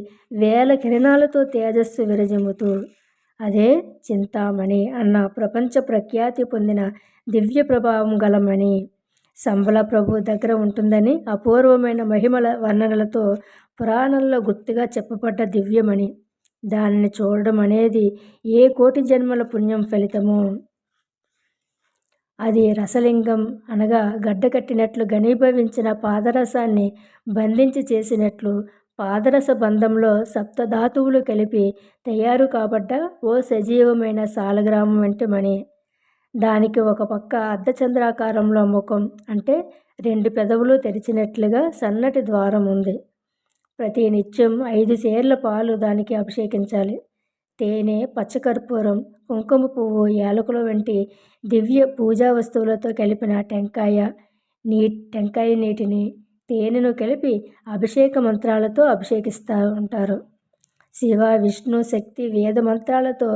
Speaker 1: 1000 కిరణాలతో తేజస్సు విరజిమ్ముతూ, అదే చింతామణి అన్న ప్రపంచ ప్రఖ్యాతి పొందిన దివ్య ప్రభావం గల మణి. సంబల ప్రభు దగ్గర ఉంటుందని అపూర్వమైన మహిమల వర్ణనలతో పురాణంలో గుర్తుగా చెప్పబడ్డ దివ్యమణి. దానిని చూడడం అనేది ఏ కోటి జన్మల పుణ్యం ఫలితమో. అది రసలింగం అనగా గడ్డకట్టినట్లు ఘనీభవించిన పాదరసాన్ని బంధించి చేసినట్లు పాదరస బంధంలో సప్తధాతువులు కలిపి తయారు కాబడ్డ ఓ సజీవమైన సాలగ్రామం వంటి మణి. దానికి ఒక పక్క అర్ధచంద్రాకారంలో ముఖం, అంటే 2 పెదవులు తెరిచినట్లుగా సన్నటి ద్వారం ఉంది. ప్రతి నిత్యం 5 సేర్ల పాలు దానికి అభిషేకించాలి. తేనె, పచ్చకర్పూరం, కుంకుమ పువ్వు, యాలకుల వంటి దివ్య పూజా వస్తువులతో కలిపిన టెంకాయ నీటిని తేనెను కలిపి అభిషేక మంత్రాలతో అభిషేకిస్తూ ఉంటారు. శివ, విష్ణు, శక్తి వేద మంత్రాలతో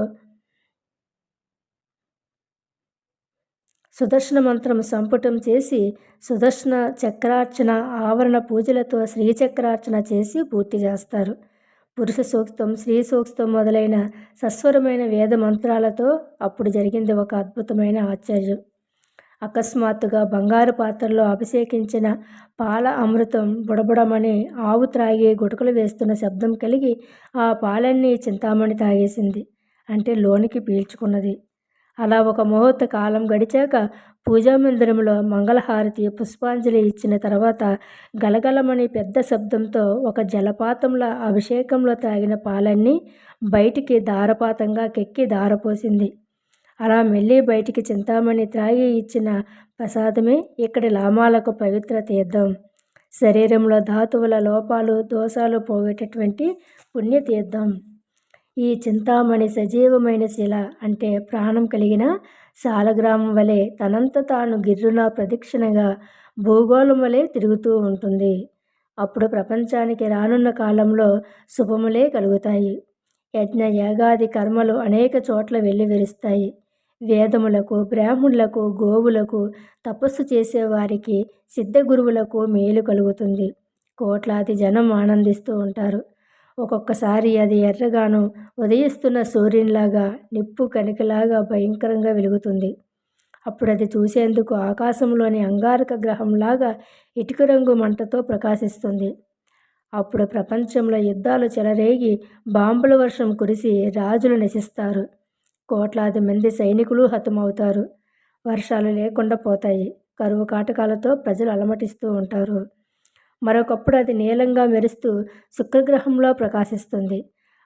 Speaker 1: సుదర్శన మంత్రం సంపుటం చేసి సుదర్శన చక్రార్చన, ఆవరణ పూజలతో శ్రీచక్రార్చన చేసి పూర్తి చేస్తారు. పురుష సూక్తం, స్త్రీ సూక్తం మొదలైన సస్వరమైన వేద మంత్రాలతో అప్పుడు జరిగింది ఒక అద్భుతమైన ఆశ్చర్యం. అకస్మాత్తుగా బంగారు పాత్రలో అభిషేకించిన పాల అమృతం బుడబుడమని ఆవు త్రాగి గుటకలు వేస్తున్న శబ్దం కలిగి ఆ పాలన్నీ చింతామణి తాగేసింది. అంటే లోనికి పీల్చుకున్నది. అలా ఒక ముహూర్త కాలం గడిచాక పూజామందిరంలో మంగళహారతి, పుష్పాంజలి ఇచ్చిన తర్వాత గలగలమని పెద్ద శబ్దంతో ఒక జలపాతంలా అభిషేకంలో తాగిన పాలన్నీ బయటికి ధారపాతంగా కెక్కి ధారపోసింది. అలా మెల్లి బయటికి చింతామణి త్రాగి ఇచ్చిన ప్రసాదమే ఇక్కడి లామాలకు పవిత్ర తీర్థం. శరీరంలో ధాతువుల లోపాలు, దోషాలు పోగేటటువంటి పుణ్యతీర్థం. ఈ చింతామణి సజీవమైన శిల, అంటే ప్రాణం కలిగిన సాలగ్రామం వలె తనంత తాను గిర్రున ప్రదక్షిణగా భూగోళం వలె తిరుగుతూ ఉంటుంది. అప్పుడు ప్రపంచానికి రానున్న కాలంలో శుభములే కలుగుతాయి. యజ్ఞ యాగాది కర్మలు అనేక చోట్ల వెల్లివిరుస్తాయి. వేదములకు, బ్రాహ్మణులకు, గోవులకు, తపస్సు చేసేవారికి, సిద్ధగురువులకు మేలు కలుగుతుంది. కోట్లాది జనం ఆనందిస్తూ ఉంటారు. ఒక్కొక్కసారి అది ఎర్రగాను ఉదయిస్తున్న సూర్యునిలాగా, నిప్పు కణికలాగా భయంకరంగా వెలుగుతుంది. అప్పుడు అది చూసేందుకు ఆకాశంలోని అంగారక గ్రహంలాగా ఇటుక రంగు మంటతో ప్రకాశిస్తుంది. అప్పుడు ప్రపంచంలో యుద్ధాలు చెలరేగి బాంబుల వర్షం కురిసి రాజులు నశిస్తారు. కోట్లాది మంది సైనికులు హతమవుతారు. వర్షాలు లేకుండా పోతాయి. కరువు కాటకాలతో ప్రజలు అలమటిస్తూ ఉంటారు. మరొకప్పుడు అది నీలంగా మెరుస్తూ శుక్రగ్రహంలో ప్రకాశిస్తుంది.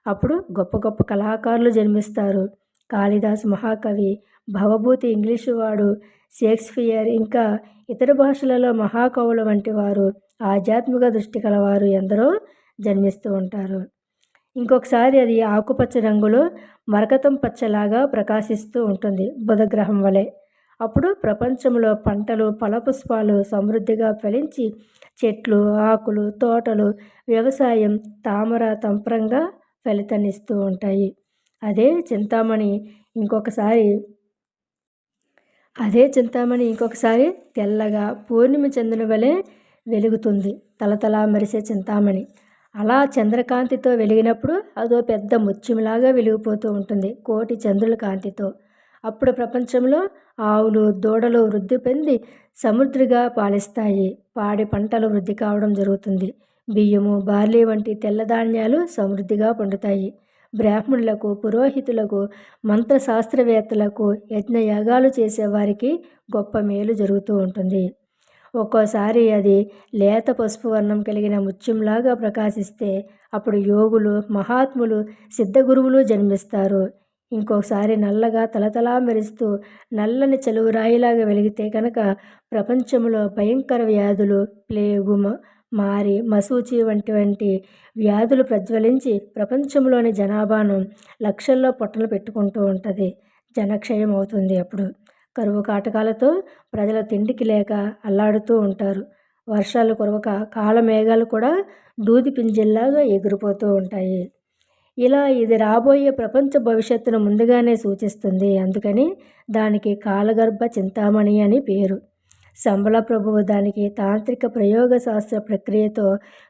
Speaker 1: అప్పుడు గొప్ప గొప్ప కళాకారులు జన్మిస్తారు. కాళిదాసు మహాకవి, భవభూతి ఇంగ్లీషు వాడు, షేక్స్పియర్, ఇంకా ఇతర భాషలలో మహాకవుల వంటి వారు, ఆధ్యాత్మిక దృష్టి కలవారు ఎందరో జన్మిస్తూ ఉంటారు. ఇంకొకసారి అది ఆకుపచ్చ రంగులో మరకతం పచ్చలాగా ప్రకాశిస్తూ ఉంటుంది, బుధగ్రహం వలె. అప్పుడు ప్రపంచంలో పంటలు, ఫలపుష్పాలు సమృద్ధిగా ఫలించి చెట్లు, ఆకులు, తోటలు, వ్యవసాయం తామర తంపరంగా ఫలితాన్నిస్తూ ఉంటాయి. అదే చింతామణి ఇంకొకసారి తెల్లగా పూర్ణిమ చంద్రుని వలె వెలుగుతుంది. తలతలా మెరిసే చింతామణి అలా చంద్రకాంతితో వెలిగినప్పుడు అదో పెద్ద ముత్యంలాగా వెలిగిపోతూ ఉంటుంది, కోటి చంద్రుల కాంతితో. అప్పుడు ప్రపంచంలో ఆవులు, దూడలు వృద్ధి పొంది సమృద్ధిగా పాలిస్తాయి. పాడి పంటలు వృద్ధి కావడం జరుగుతుంది. బియ్యము, బార్లీ వంటి తెల్లధాన్యాలు సమృద్ధిగా పండుతాయి. బ్రాహ్మణులకు, పురోహితులకు, మంత్రశాస్త్రవేత్తలకు, యజ్ఞయాగాలు చేసేవారికి గొప్ప మేలు జరుగుతూ ఉంటుంది. ఒక్కోసారి అది లేత పసుపు వర్ణం కలిగిన ముత్యంలాగా ప్రకాశిస్తే అప్పుడు యోగులు, మహాత్ములు, సిద్ధగురువులు జన్మిస్తారు. ఇంకోసారి నల్లగా తలతలా మెరుస్తూ నల్లని చలువరాయిలాగా వెలిగితే కనుక ప్రపంచంలో భయంకర వ్యాధులు, ప్లేగు, మారి, మసూచి వంటి వ్యాధులు ప్రజ్వలించి ప్రపంచంలోని జనాభాను లక్షల్లో పొట్టలు పెట్టుకుంటూ ఉంటుంది. జనక్షయం అవుతుంది. అప్పుడు కరువు కాటకాలతో ప్రజల తిండికి లేక అల్లాడుతూ ఉంటారు. వర్షాలు కురవక కాలమేఘాలు కూడా దూది పింజల్లాగా ఎగిరిపోతూ ఉంటాయి. ఇలా ఇది రాబోయే ప్రపంచ భవిష్యత్తును ముందుగానే సూచిస్తుంది. అందుకని దానికి కాలగర్భ చింతామణి అని పేరు. శంబళ ప్రభువు దానికి తాంత్రిక ప్రయోగశాస్త్ర ప్రక్రియతో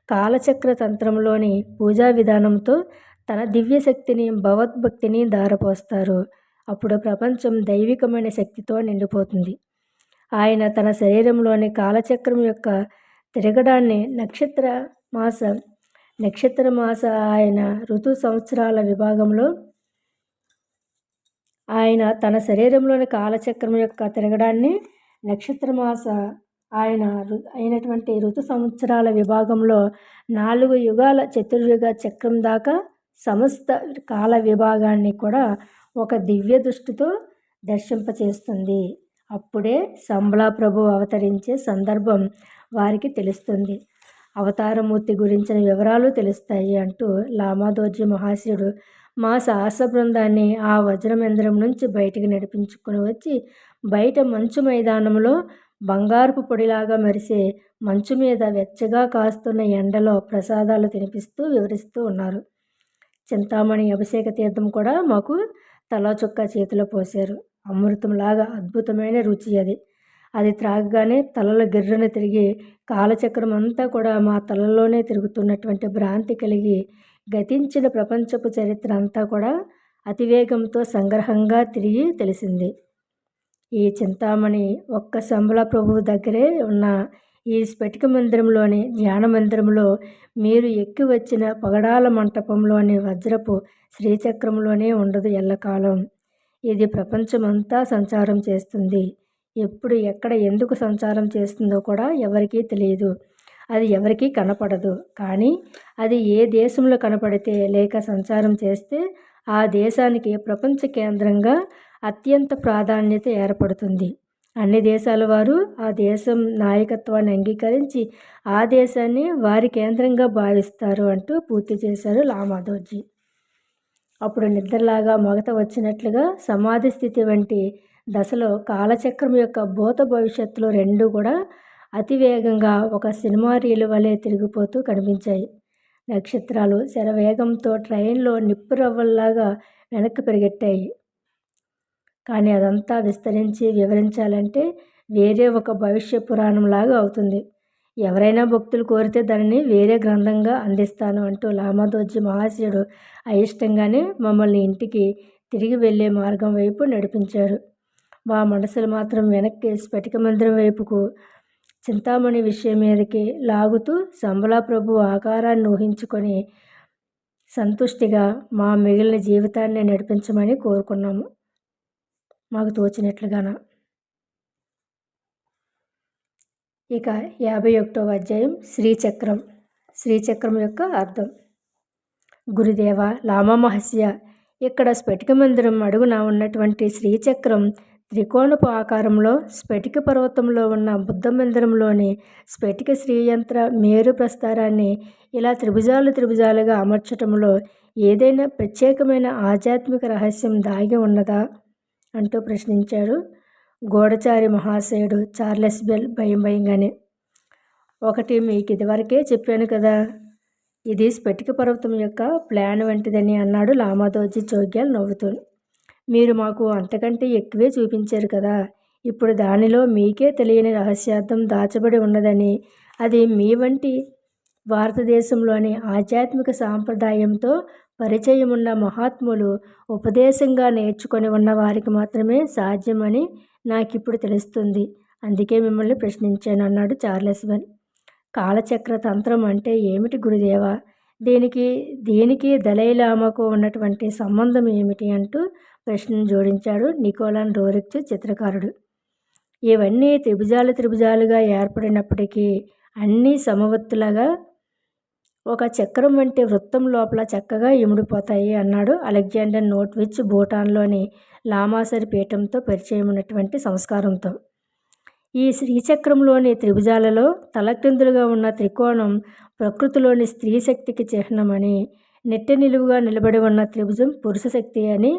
Speaker 1: కాలచక్ర తంత్రంలోని పూజా విధానంతో తన దివ్యశక్తిని, భగవద్భక్తిని ధారపోస్తారు. అప్పుడు ప్రపంచం దైవికమైన శక్తితో నిండిపోతుంది. ఆయన తన శరీరంలోని కాలచక్రం యొక్క తిరగడాన్ని నక్షత్ర మాస ఆయన ఋతు సంవత్సరాల విభాగంలో ఆయన తన శరీరంలోని కాలచక్రం యొక్క తిరగడాన్ని నక్షత్రమాస అయినటువంటి ఋతు సంవత్సరాల విభాగంలో 4 యుగాల చతుర్యుగ చక్రం దాకా సమస్త కాల విభాగాన్ని కూడా ఒక దివ్య దృష్టితో దర్శింపచేస్తుంది. అప్పుడే శంబళ ప్రభువు అవతరించే సందర్భం వారికి తెలుస్తుంది. అవతారమూర్తి గురించిన వివరాలు తెలుస్తాయి అంటూ లామాదోర్జీ మహాశయుడు మా సాహస బృందాన్ని ఆ వజ్రమందిరం నుంచి బయటికి నడిపించుకుని వచ్చి బయట మంచు మైదానంలో బంగారపు పొడిలాగా మెరిసే మంచు మీద వెచ్చగా కాస్తున్న ఎండలో ప్రసాదాలు తినిపిస్తూ వివరిస్తూ ఉన్నారు. చింతామణి అభిషేక తీర్థం కూడా మాకు తలా చుక్క చేతిలో పోశారు. అమృతంలాగా అద్భుతమైన రుచి అది. అది త్రాగగానే తలలో గిర్రున తిరిగి కాలచక్రం అంతా కూడా మా తలలోనే తిరుగుతున్నటువంటి భ్రాంతి కలిగి గతించిన ప్రపంచపు చరిత్ర అంతా కూడా అతివేగంతో సంగ్రహంగా తిరిగి తెలిసింది. ఈ చింతామణి ఒక్క శంబల ప్రభువు దగ్గరే ఉన్న ఈ స్ఫటిక మందిరంలోని ధ్యాన మందిరంలో మీరు ఎక్కి వచ్చిన పగడాల మంటపంలోని వజ్రపు శ్రీచక్రంలోనే ఉండదు ఎల్లకాలం. ఇది ప్రపంచమంతా సంచారం చేస్తుంది. ఎప్పుడు ఎక్కడ ఎందుకు సంచారం చేస్తుందో కూడా ఎవరికీ తెలియదు. అది ఎవరికీ కనపడదు. కానీ అది ఏ దేశంలో కనపడితే లేక సంచారం చేస్తే ఆ దేశానికి ప్రపంచ కేంద్రంగా అత్యంత ప్రాధాన్యత ఏర్పడుతుంది. అన్ని దేశాల వారు ఆ దేశం నాయకత్వాన్ని అంగీకరించి ఆ దేశాన్ని వారి కేంద్రంగా భావిస్తారు అంటూ పూర్తి చేశారు లామాదోజీ. అప్పుడు నిద్రలాగా మగత వచ్చినట్లుగా సమాధి స్థితి వంటి దశలో కాలచక్రం యొక్క భూత భవిష్యత్తులు రెండూ కూడా అతివేగంగా ఒక సినిమా రీలు వలె తిరిగిపోతూ కనిపించాయి. నక్షత్రాలు శరవేగంతో ట్రైన్లో నిప్పురవ్వల్లాగా వెనక్కి పరిగెట్టాయి. కానీ అదంతా విస్తరించి వివరించాలంటే వేరే ఒక భవిష్య పురాణంలాగా అవుతుంది. ఎవరైనా భక్తులు కోరితే దానిని వేరే గ్రంథంగా అందిస్తాను అంటూ లామాదోజీ మహాశయుడు అయిష్టంగానే మమ్మల్ని ఇంటికి తిరిగి వెళ్ళే మార్గం వైపు నడిపించారు. మా మనసులు మాత్రం వెనక్కి స్ఫటిక మందిరం వైపుకు చింతామణి విషయం మీదకి లాగుతూ శంబలా ప్రభు ఆకారాన్ని ఊహించుకొని సంతుష్టిగా మా మిగిలిన జీవితాన్ని నడిపించమని కోరుకున్నాము. మాకు తోచినట్లుగాన. ఇక 51వ అధ్యాయం శ్రీచక్రం. శ్రీచక్రం యొక్క అర్థం. గురుదేవ లామా మహర్షి, ఇక్కడ స్ఫటిక మందిరం అడుగున ఉన్నటువంటి శ్రీచక్రం త్రికోణపు ఆకారంలో స్ఫటిక పర్వతంలో ఉన్న బుద్ధ మందిరంలోని స్ఫటిక శ్రీయంత్ర మేరు ప్రస్తారాన్ని ఇలా త్రిభుజాలుగా అమర్చటంలో ఏదైనా ప్రత్యేకమైన ఆధ్యాత్మిక రహస్యం దాగి ఉన్నదా అంటూ ప్రశ్నించాడు గూఢచారి మహాశయుడు చార్లెస్ బెల్ భయంగానే. ఒకటి మీకు ఇదివరకే చెప్పాను కదా, ఇది స్ఫటిక పర్వతం యొక్క ప్లాన్ వంటిదని అన్నాడు లామాదోజీ చోగ్యాల్ నవ్వుతూ. మీరు మాకు అంతకంటే ఎక్కువే చూపించారు కదా. ఇప్పుడు దానిలో మీకే తెలియని రహస్యార్థం దాచబడి ఉన్నదని, అది మీ వంటి భారతదేశంలోని ఆధ్యాత్మిక సాంప్రదాయంతో పరిచయం ఉన్న మహాత్ములు ఉపదేశంగా నేర్చుకొని ఉన్న వారికి మాత్రమే సాధ్యమని నాకిప్పుడు తెలుస్తుంది. అందుకే మిమ్మల్ని ప్రశ్నించాను అన్నాడు చార్లెస్ బెల్. కాలచక్ర తంత్రం అంటే ఏమిటి గురుదేవా? దీనికి దలైలామాకు ఉన్నటువంటి సంబంధం ఏమిటి అంటూ ప్రశ్నను జోడించాడు నికోలాన్ రోరిచ్ చిత్రకారుడు. ఇవన్నీ త్రిభుజాలుగా ఏర్పడినప్పటికీ అన్నీ సమవత్తులుగా ఒక చక్రం వంటి వృత్తం లోపల చక్కగా ఇమిడిపోతాయి అన్నాడు అలెగ్జాండర్ నోట్విచ్ భూటాన్లోని లామాసరి పీఠంతో పరిచయం ఉన్నటువంటి సంస్కారంతో. ఈ శ్రీచక్రంలోని త్రిభుజాలలో తలక్రిందులుగా ఉన్న త్రికోణం ప్రకృతిలోని స్త్రీ శక్తికి చిహ్నమని, నెట్టె నిలువుగా నిలబడి ఉన్న త్రిభుజం పురుష శక్తి అని,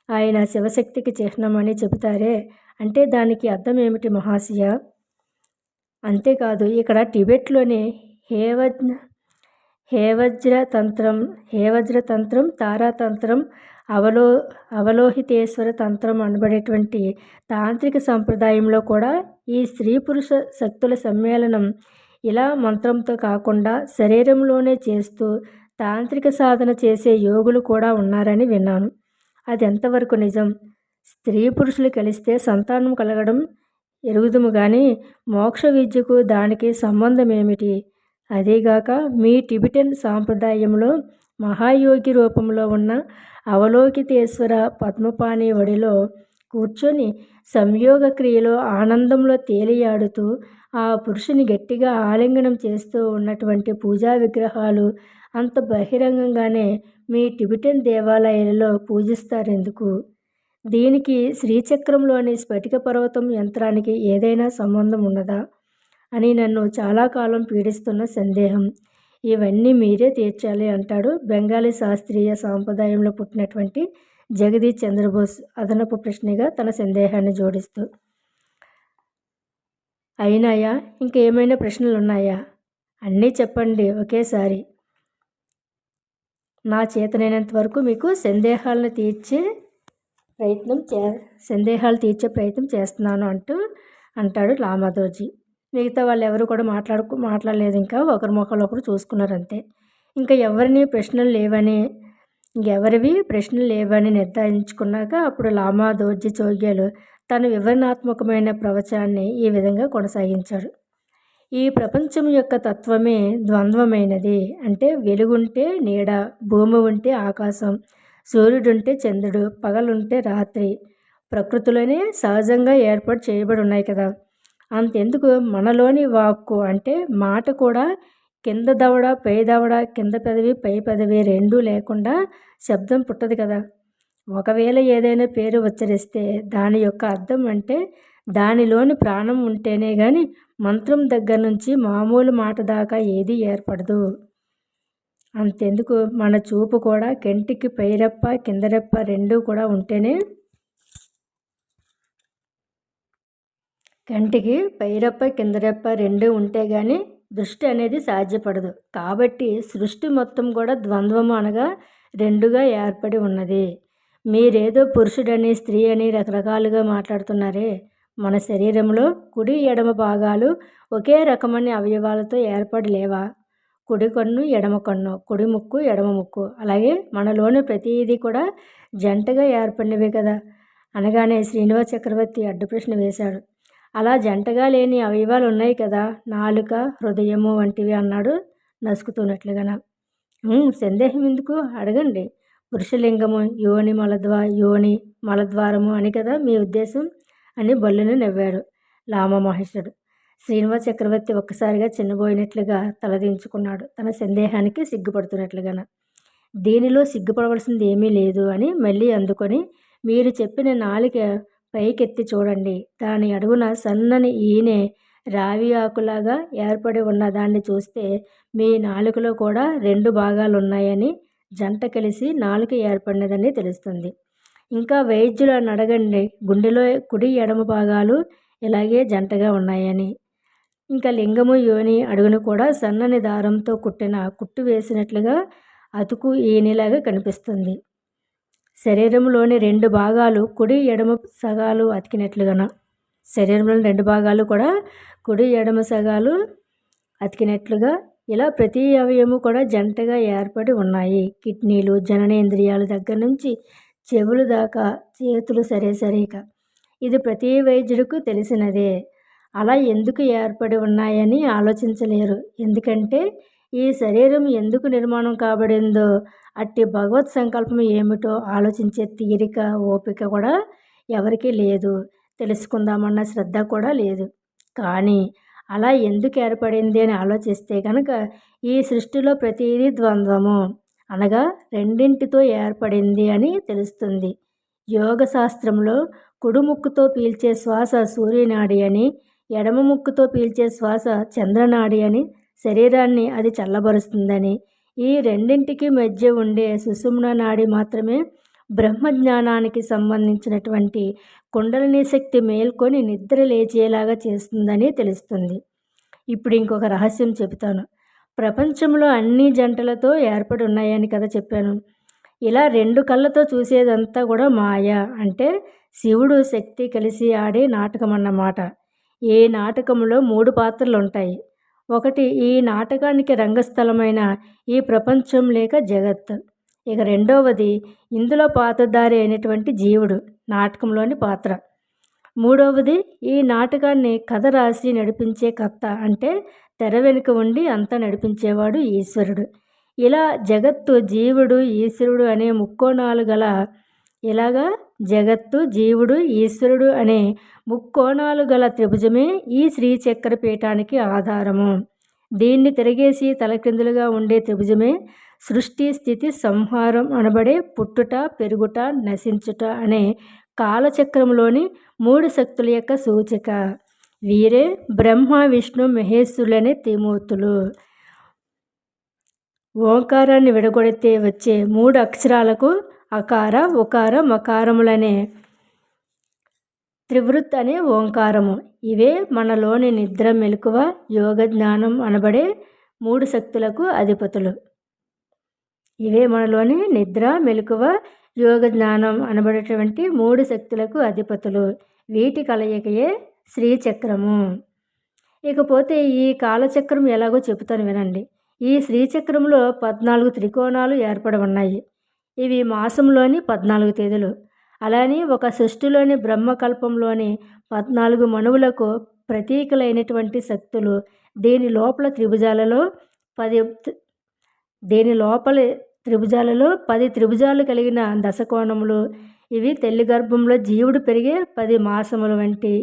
Speaker 1: ఆయన శివశక్తికి చిహ్నమని చెబుతారే, అంటే దానికి అర్థం ఏమిటి మహాశయ? అంతేకాదు, ఇక్కడ టిబెట్లోని హేవజ్ర తంత్రం, తారాతంత్రం, అవలోహితేశ్వర తంత్రం అనబడేటువంటి తాంత్రిక సంప్రదాయంలో కూడా ఈ స్త్రీ పురుష శక్తుల సమ్మేళనం ఇలా మంత్రంతో కాకుండా శరీరంలోనే చేస్తూ తాంత్రిక సాధన చేసే యోగులు కూడా ఉన్నారని విన్నాను. అది ఎంతవరకు నిజం? స్త్రీ పురుషులు కలిస్తే సంతానం కలగడం ఎరుగుదుము కానీ మోక్ష విద్యకు దానికి సంబంధం ఏమిటి? అదేగాక మీ టిబెటన్ సాంప్రదాయంలో మహాయోగి రూపంలో ఉన్న అవలోకితేశ్వర పద్మపాణి ఒడిలో కూర్చొని సంయోగ క్రియలో ఆనందంలో తేలియాడుతూ ఆ పురుషుని గట్టిగా ఆలింగనం చేస్తూ ఉన్నటువంటి పూజా విగ్రహాలు అంత బహిరంగంగానే మీ టిబెటన్ దేవాలయాలలో పూజిస్తారెందుకు? దీనికి శ్రీచక్రంలోని స్ఫటిక పర్వతం యంత్రానికి ఏదైనా సంబంధం ఉన్నదా అని నన్ను చాలా కాలం పీడిస్తున్న సందేహం. ఇవన్నీ మీరే తీర్చాలి అంటాడు బెంగాలీ శాస్త్రీయ సాంప్రదాయంలో పుట్టినటువంటి జగదీష్ చంద్రబోస్ అదనపు ప్రశ్నగా తన సందేహాన్ని జోడిస్తూ. అయినాయా? ఇంకేమైనా ప్రశ్నలున్నాయా? అన్నీ చెప్పండి ఒకేసారి. నా చేతనైనంత వరకు మీకు సందేహాలు తీర్చే ప్రయత్నం చేస్తున్నాను అంటాడు లామాదోజీ. మిగతా వాళ్ళు ఎవరు కూడా మాట్లాడలేదు. ఇంకా ఒకరి మొఖాలు ఒకరు చూసుకున్నారంతే. ఇంకా ఎవరివి ప్రశ్నలు లేవని నిర్ధారించుకున్నాక అప్పుడు లామాదోజీ చోగ్యాలు తన వివరణాత్మకమైన ప్రవచనాన్ని ఈ విధంగా కొనసాగించాడు. ఈ ప్రపంచం యొక్క తత్వమే ద్వంద్వమైనది. అంటే వెలుగుంటే నీడ, భూమి ఉంటే ఆకాశం, సూర్యుడుంటే చంద్రుడు, పగలుంటే రాత్రి ప్రకృతిలోనే సహజంగా ఏర్పాటు చేయబడి ఉన్నాయి కదా. అంతెందుకు మనలోని వాక్కు అంటే మాట కూడా కింద దవడ పై దవడ, కింద పెదవి పై పెదవి రెండూ లేకుండా శబ్దం పుట్టదు కదా. ఒకవేళ ఏదైనా పేరు ఉచ్చరిస్తే దాని యొక్క అర్థం అంటే దానిలోని ప్రాణం ఉంటేనే కానీ మంత్రం దగ్గర నుంచి మామూలు మాట దాకా ఏదీ ఏర్పడదు. అంతెందుకు మన చూపు కూడా కంటికి పైరెప్ప కిందరెప్ప రెండూ కూడా ఉంటేనే కంటికి పైరెప్ప కిందరెప్ప రెండూ ఉంటే కానీ దృష్టి అనేది సాధ్యపడదు. కాబట్టి సృష్టి మొత్తం కూడా ద్వంద్వము అనగా రెండుగా ఏర్పడి ఉన్నది. మీరేదో పురుషుడని స్త్రీ అని రకరకాలుగా మాట్లాడుతున్నారే. మన శరీరంలో కుడి ఎడమ భాగాలు ఒకే రకమైన అవయవాలతో ఏర్పడి లేవా? కుడి కన్ను ఎడమ కన్ను, కుడి ముక్కు ఎడమ ముక్కు, అలాగే మనలోని ప్రతిదీ కూడా జంటగా ఏర్పడినవే కదా అనగానే శ్రీనివాస చక్రవర్తి అడ్డు ప్రశ్న వేశాడు. అలా జంటగా లేని అవయవాలు ఉన్నాయి కదా, నాలుక, హృదయము వంటివి అన్నాడు నసుకుతున్నట్లుగా. సందేహం ఎందుకు, అడగండి. పురుషలింగము యోని మలద్వారము అని కదా మీ ఉద్దేశం అని బల్లును నవ్వాడు లామా మహేశ్వరుడు. శ్రీనివాస చక్రవర్తి ఒక్కసారిగా చిన్నబోయినట్లుగా తలదించుకున్నాడు, తన సందేహానికి సిగ్గుపడుతున్నట్లుగా. దీనిలో సిగ్గుపడవలసింది ఏమీ లేదు అని మళ్ళీ అందుకొని, మీరు చెప్పిన నాలిక పైకెత్తి చూడండి. దాని అడుగున సన్నని ఈనె రావి ఆకులాగా ఏర్పడి ఉన్న దాన్ని చూస్తే మీ నాలుకలో కూడా రెండు భాగాలు ఉన్నాయని, జంట కలిసి నాలుక ఏర్పడినదని తెలుస్తుంది. ఇంకా వైద్యులను అడగండి, గుండెలో కుడి ఎడమ భాగాలు ఇలాగే జంటగా ఉన్నాయని. ఇంకా లింగము యోని అడుగును కూడా సన్నని దారంతో కుట్టు వేసినట్లుగా అతుకు ఈనెలాగా కనిపిస్తుంది. శరీరంలోని రెండు భాగాలు కుడి ఎడమ సగాలు అతికినట్లుగా, శరీరంలోని రెండు భాగాలు కూడా కుడి ఎడమ సగాలు అతికినట్లుగా ఇలా ప్రతి అవయవము కూడా జంటగా ఏర్పడి ఉన్నాయి. కిడ్నీలు, జననేంద్రియాల దగ్గర నుంచి చెవులు దాకా, చేతులు సరిక ఇది ప్రతి వైద్యుడికి తెలిసినదే. అలా ఎందుకు ఏర్పడి ఉన్నాయని ఆలోచించలేరు. ఎందుకంటే ఈ శరీరం ఎందుకు నిర్మాణం కాబడిందో, అట్టి భగవత్ సంకల్పం ఏమిటో ఆలోచించే తీరిక, ఓపిక కూడా ఎవరికీ లేదు. తెలుసుకుందామన్న శ్రద్ధ కూడా లేదు. కానీ అలా ఎందుకు ఏర్పడింది అని ఆలోచిస్తే కనుక ఈ సృష్టిలో ప్రతిదీ ద్వంద్వము అనగా రెండింటితో ఏర్పడింది అని తెలుస్తుంది. యోగ శాస్త్రంలో కుడి ముక్కుతో పీల్చే శ్వాస సూర్యనాడి అని, ఎడమ ముక్కుతో పీల్చే శ్వాస చంద్రనాడి అని, శరీరాన్ని అది చల్లబరుస్తుందని, ఈ రెండింటికి మధ్య ఉండే సుషుమ్న నాడి మాత్రమే బ్రహ్మజ్ఞానానికి సంబంధించినటువంటి కుండలిని శక్తి మేల్కొని నిద్ర లేచేలాగా చేస్తుందని తెలుస్తుంది. ఇప్పుడు ఇంకొక రహస్యం చెబుతాను. ప్రపంచంలో అన్ని జంటలతో ఏర్పడి ఉన్నాయని కదా చెప్పాను. ఇలా రెండు కళ్ళతో చూసేదంతా కూడా మాయ, అంటే శివుడు శక్తి కలిసి ఆడే నాటకం అన్నమాట. ఈ నాటకంలో 3 పాత్రలు ఉంటాయి. ఒకటి ఈ నాటకానికి రంగస్థలమైన ఈ ప్రపంచం లేక జగత్. ఇక రెండవది ఇందులో పాత్రధారి అయినటువంటి జీవుడు, నాటకంలోని పాత్ర. మూడవది ఈ నాటకాన్ని కథ రాసి నడిపించే కర్త, అంటే తెర వెనుక ఉండి అంతా నడిపించేవాడు ఈశ్వరుడు. ఇలా జగత్తు, జీవుడు, ఈశ్వరుడు అనే ముక్కోణాలు గల ఇలాగా జగత్తు, జీవుడు, ఈశ్వరుడు అనే ముక్కోణాలు గల త్రిభుజమే ఈ శ్రీచక్ర పీఠానికి ఆధారము. దీన్ని తిరగేసి తలక్రిందులుగా ఉండే త్రిభుజమే సృష్టి, స్థితి, సంహారం అనబడే పుట్టుట, పెరుగుట, నశించుట అనే కాలచక్రంలోని 3 శక్తుల యొక్క సూచిక. వీరే బ్రహ్మ, విష్ణు, మహేశ్వరులనే త్రిమూర్తులు. ఓంకారాన్ని విడగొడితే వచ్చే 3 అక్షరాలకు అకార, ఉకార, మకారములనే త్రివృత్ అనే ఓంకారము. ఇవే మనలోని నిద్ర, మెలకువ, యోగ, జ్ఞానం అనబడే 3 శక్తులకు అధిపతులు. ఇవే మనలోని నిద్ర, మెలకువ, యోగ, జ్ఞానం అనబడేటువంటి 3 శక్తులకు అధిపతులు. వీటి కలయికయే శ్రీచక్రము. ఇకపోతే ఈ కాలచక్రం ఎలాగో చెబుతాను వినండి. ఈ శ్రీచక్రంలో 14 త్రికోణాలు ఏర్పడి ఉన్నాయి. ఇవి మాసంలోని 14 తేదీలు. అలానే ఒక సృష్టిలోని బ్రహ్మకల్పంలోని 14 మనువులకు ప్రతీకలైనటువంటి శక్తులు. దీని లోపల త్రిభుజాలలో 10 త్రిభుజాలు కలిగిన దశకోణములు. ఇవి తల్లి గర్భంలో జీవుడు పెరిగే 10 మాసముల వంటి.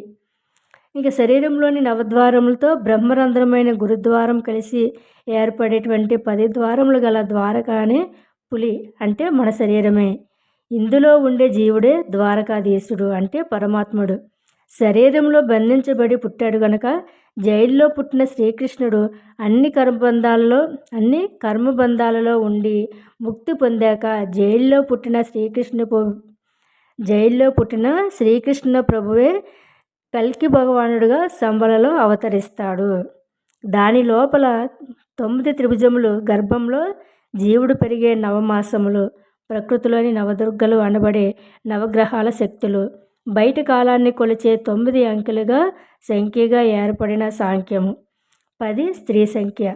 Speaker 1: ఇక శరీరంలోని నవద్వారములతో బ్రహ్మరంధ్రమైన గురుద్వారం కలిసి ఏర్పడేటువంటి 10 ద్వారములు గల ద్వారకానే పులి అంటే మన శరీరమే. ఇందులో ఉండే జీవుడే ద్వారకాధీశుడు అంటే పరమాత్ముడు. శరీరంలో బంధించబడి పుట్టాడు గనక జైల్లో పుట్టిన శ్రీకృష్ణుడు అన్ని కర్మబంధాలలో ఉండి ముక్తి పొందాక జైల్లో పుట్టిన శ్రీకృష్ణ ప్రభువే కల్కి భగవానుడుగా సంబలలో అవతరిస్తాడు. దాని లోపల 9 త్రిభుజములు గర్భంలో జీవుడు పెరిగే నవమాసములు. ప్రకృతిలోని నవదుర్గలు అనబడే నవగ్రహాల శక్తులు. బయట కాలాన్ని కొలిచే 9 అంకెలుగా సంఖ్యగా ఏర్పడిన సాంఖ్యము. 10 స్త్రీ సంఖ్య,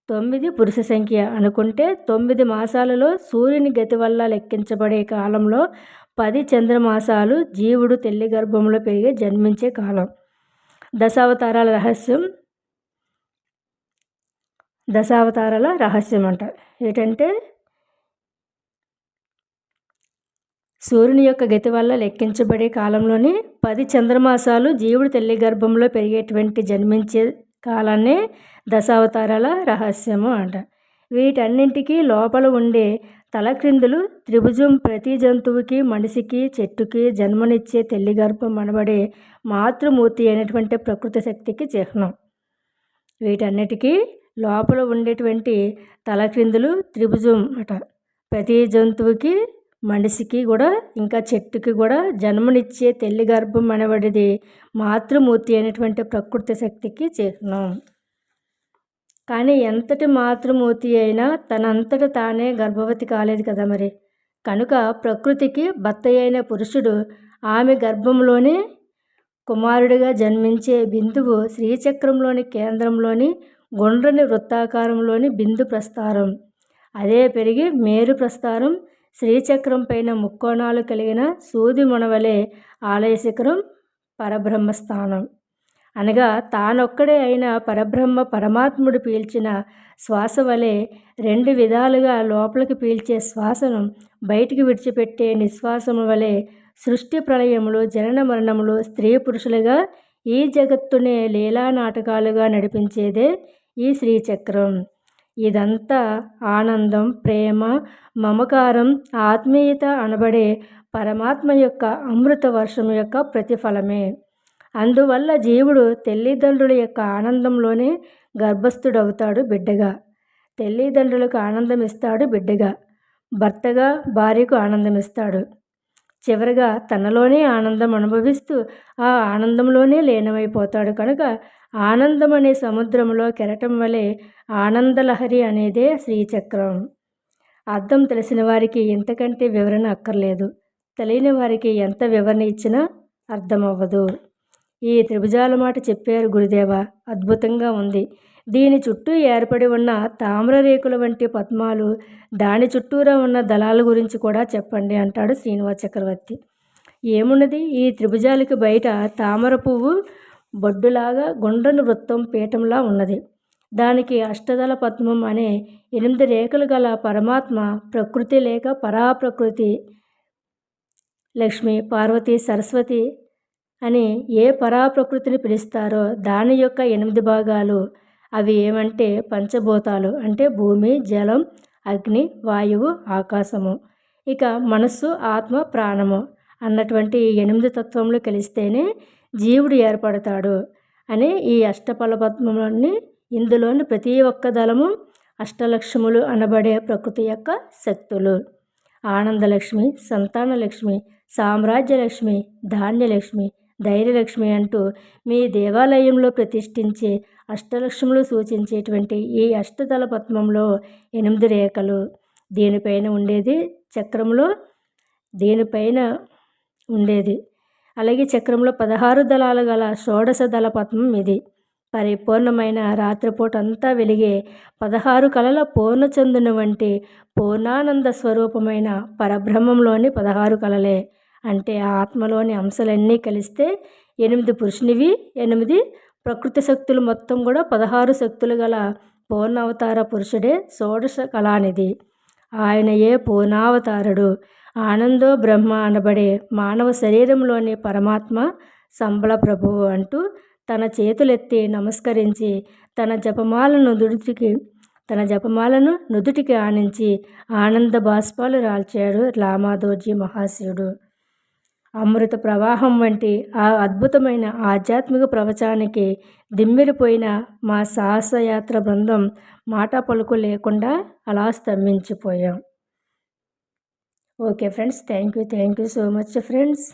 Speaker 1: 9 పురుష సంఖ్య అనుకుంటే 9 మాసాలలో సూర్యుని గతి వల్ల లెక్కించబడే కాలంలో 10 చంద్రమాసాలు జీవుడు తల్లి గర్భంలో పెరిగి జన్మించే కాలం. దశావతారాల రహస్యం అంట ఏంటంటే సూర్యుని యొక్క గతి వల్ల లెక్కించబడే కాలంలోని 10 చంద్రమాసాలు జీవుడు తల్లి గర్భంలో పెరిగేటువంటి జన్మించే కాలాన్నే దశావతారాల రహస్యము అంట. వీటన్నింటికీ లోపల ఉండే తలక్రిందులు త్రిభుజం ప్రతి జంతువుకి, మనిషికి, చెట్టుకి జన్మనిచ్చే తల్లి గర్భం అనబడే మాతృమూర్తి అయినటువంటి ప్రకృతి శక్తికి చిహ్నం. వీటన్నిటికీ లోపల ఉండేటువంటి తలక్రిందులు త్రిభుజం అట. ప్రతి జంతువుకి, మనిషికి కూడా ఇంకా చెట్టుకి కూడా జన్మనిచ్చే తల్లి గర్భం అనబడేది మాతృమూర్తి అయినటువంటి ప్రకృతి శక్తికి చిహ్నం. కానీ ఎంతటి మాతృమూర్తి అయినా తనంతట తానే గర్భవతి కాలేదు కదా మరి. కనుక ప్రకృతికి భర్త అయిన పురుషుడు ఆమె గర్భంలోనే కుమారుడిగా జన్మించే బిందువు శ్రీచక్రంలోని కేంద్రంలోని గుండ్రని వృత్తాకారంలోని బిందు ప్రస్తారం. అదే పెరిగి మేరు ప్రస్తారం. శ్రీచక్రం పైన ముక్కోణాలు కలిగిన సూది మునవలే ఆలయ శిఖరం పరబ్రహ్మస్థానం. అనగా తానొక్కడే అయిన పరబ్రహ్మ పరమాత్ముడు పీల్చిన శ్వాస వలె 2 విధాలుగా లోపలికి పీల్చే శ్వాసను బయటికి విడిచిపెట్టే నిశ్వాసము వలె సృష్టి ప్రళయములు, జనన మరణములు, స్త్రీ పురుషులుగా ఈ జగత్తునే లీలా నాటకాలుగా నడిపించేదే ఈ శ్రీచక్రం. ఇదంతా ఆనందం, ప్రేమ, మమకారం, ఆత్మీయత అనబడే పరమాత్మ యొక్క అమృత వర్షం యొక్క ప్రతిఫలమే. అందువల్ల జీవుడు తల్లిదండ్రుల యొక్క ఆనందంలోనే గర్భస్థుడవుతాడు బిడ్డగా. తల్లిదండ్రులకు ఆనందం ఇస్తాడు బిడ్డగా. భర్తగా భార్యకు ఆనందం ఇస్తాడు. చివరిగా తనలోనే ఆనందం అనుభవిస్తూ ఆ ఆనందంలోనే లీనమైపోతాడు. కనుక ఆనందం అనే సముద్రంలో కెరటం వలె ఆనందలహరి అనేదే శ్రీచక్రం. అర్థం తెలిసిన వారికి ఇంతకంటే వివరణ అక్కర్లేదు. తెలియని వారికి ఎంత వివరణ ఇచ్చినా అర్థమవ్వదు. ఈ త్రిభుజాల మాట చెప్పారు గురుదేవ, అద్భుతంగా ఉంది. దీని చుట్టూ ఏర్పడి ఉన్న తామ్రరేకుల వంటి పద్మాలు, దాని చుట్టూరా ఉన్న దళాల గురించి కూడా చెప్పండి అంటాడు శ్రీనివాస చక్రవర్తి. ఏమున్నది, ఈ త్రిభుజాలకి బయట తామర పువ్వు బొడ్డులాగా గుండ్రని వృత్తం పీఠంలా ఉన్నది. దానికి అష్టదళ పద్మం అనే 8 రేఖలు గల పరమాత్మ ప్రకృతి లేక పరాప్రకృతి, లక్ష్మి, పార్వతి, సరస్వతి అని ఏ పరాప్రకృతిని పిలుస్తారో దాని యొక్క 8 భాగాలు. అవి ఏమంటే పంచభూతాలు అంటే భూమి, జలం, అగ్ని, వాయువు, ఆకాశము. ఇక మనస్సు, ఆత్మ, ప్రాణము అన్నటువంటి 8 తత్వములు కలిస్తేనే జీవుడు ఏర్పడతాడు అని ఈ అష్టఫలపద్మములన్నీ. ఇందులోని ప్రతి ఒక్క దళము అష్టలక్ష్ములు అనబడే ప్రకృతి యొక్క శక్తులు. ఆనందలక్ష్మి, సంతానలక్ష్మి, సామ్రాజ్యలక్ష్మి, ధాన్యలక్ష్మి, ధైర్యలక్ష్మి అంటూ మీ దేవాలయంలో ప్రతిష్ఠించే అష్టలక్ష్ములు సూచించేటువంటి ఈ అష్టదళ పద్మంలో 8 రేఖలు, దీనిపైన ఉండేది చక్రంలో దీనిపైన ఉండేది. అలాగే చక్రంలో 16 దళాలు గల షోడశ దళ పద్మం ఇది. పరిపూర్ణమైన రాత్రిపూట అంతా వెలిగే 16 కళల పూర్ణచంద్రుని వంటి పూర్ణానంద స్వరూపమైన పరబ్రహ్మంలోని 16 కళలే. అంటే ఆత్మలోని అంశాలన్నీ కలిస్తే 8 పురుషునివి, 8 ప్రకృతి శక్తులు, మొత్తం కూడా 16 శక్తులు గల పూర్ణావతార పురుషుడే షోడశ కళానిధి. ఆయనయే పూర్ణావతారుడు. ఆనందో బ్రహ్మ అనబడే మానవ శరీరంలోని పరమాత్మ సంబళ ప్రభువు అంటూ తన చేతులెత్తి నమస్కరించి తన జపమాలను నుదుటికి ఆనించి ఆనంద బాష్పాలు రాల్చాడు లామాదోజీ మహాశివుడు. అమృత ప్రవాహం వంటి ఆ అద్భుతమైన ఆధ్యాత్మిక ప్రవచనానికి దిమ్మిరిపోయిన మా సాహసయాత్ర బృందం మాట పలుకు లేకుండా అలా స్తంభించిపోయాం. Okay friends, thank you so much friends.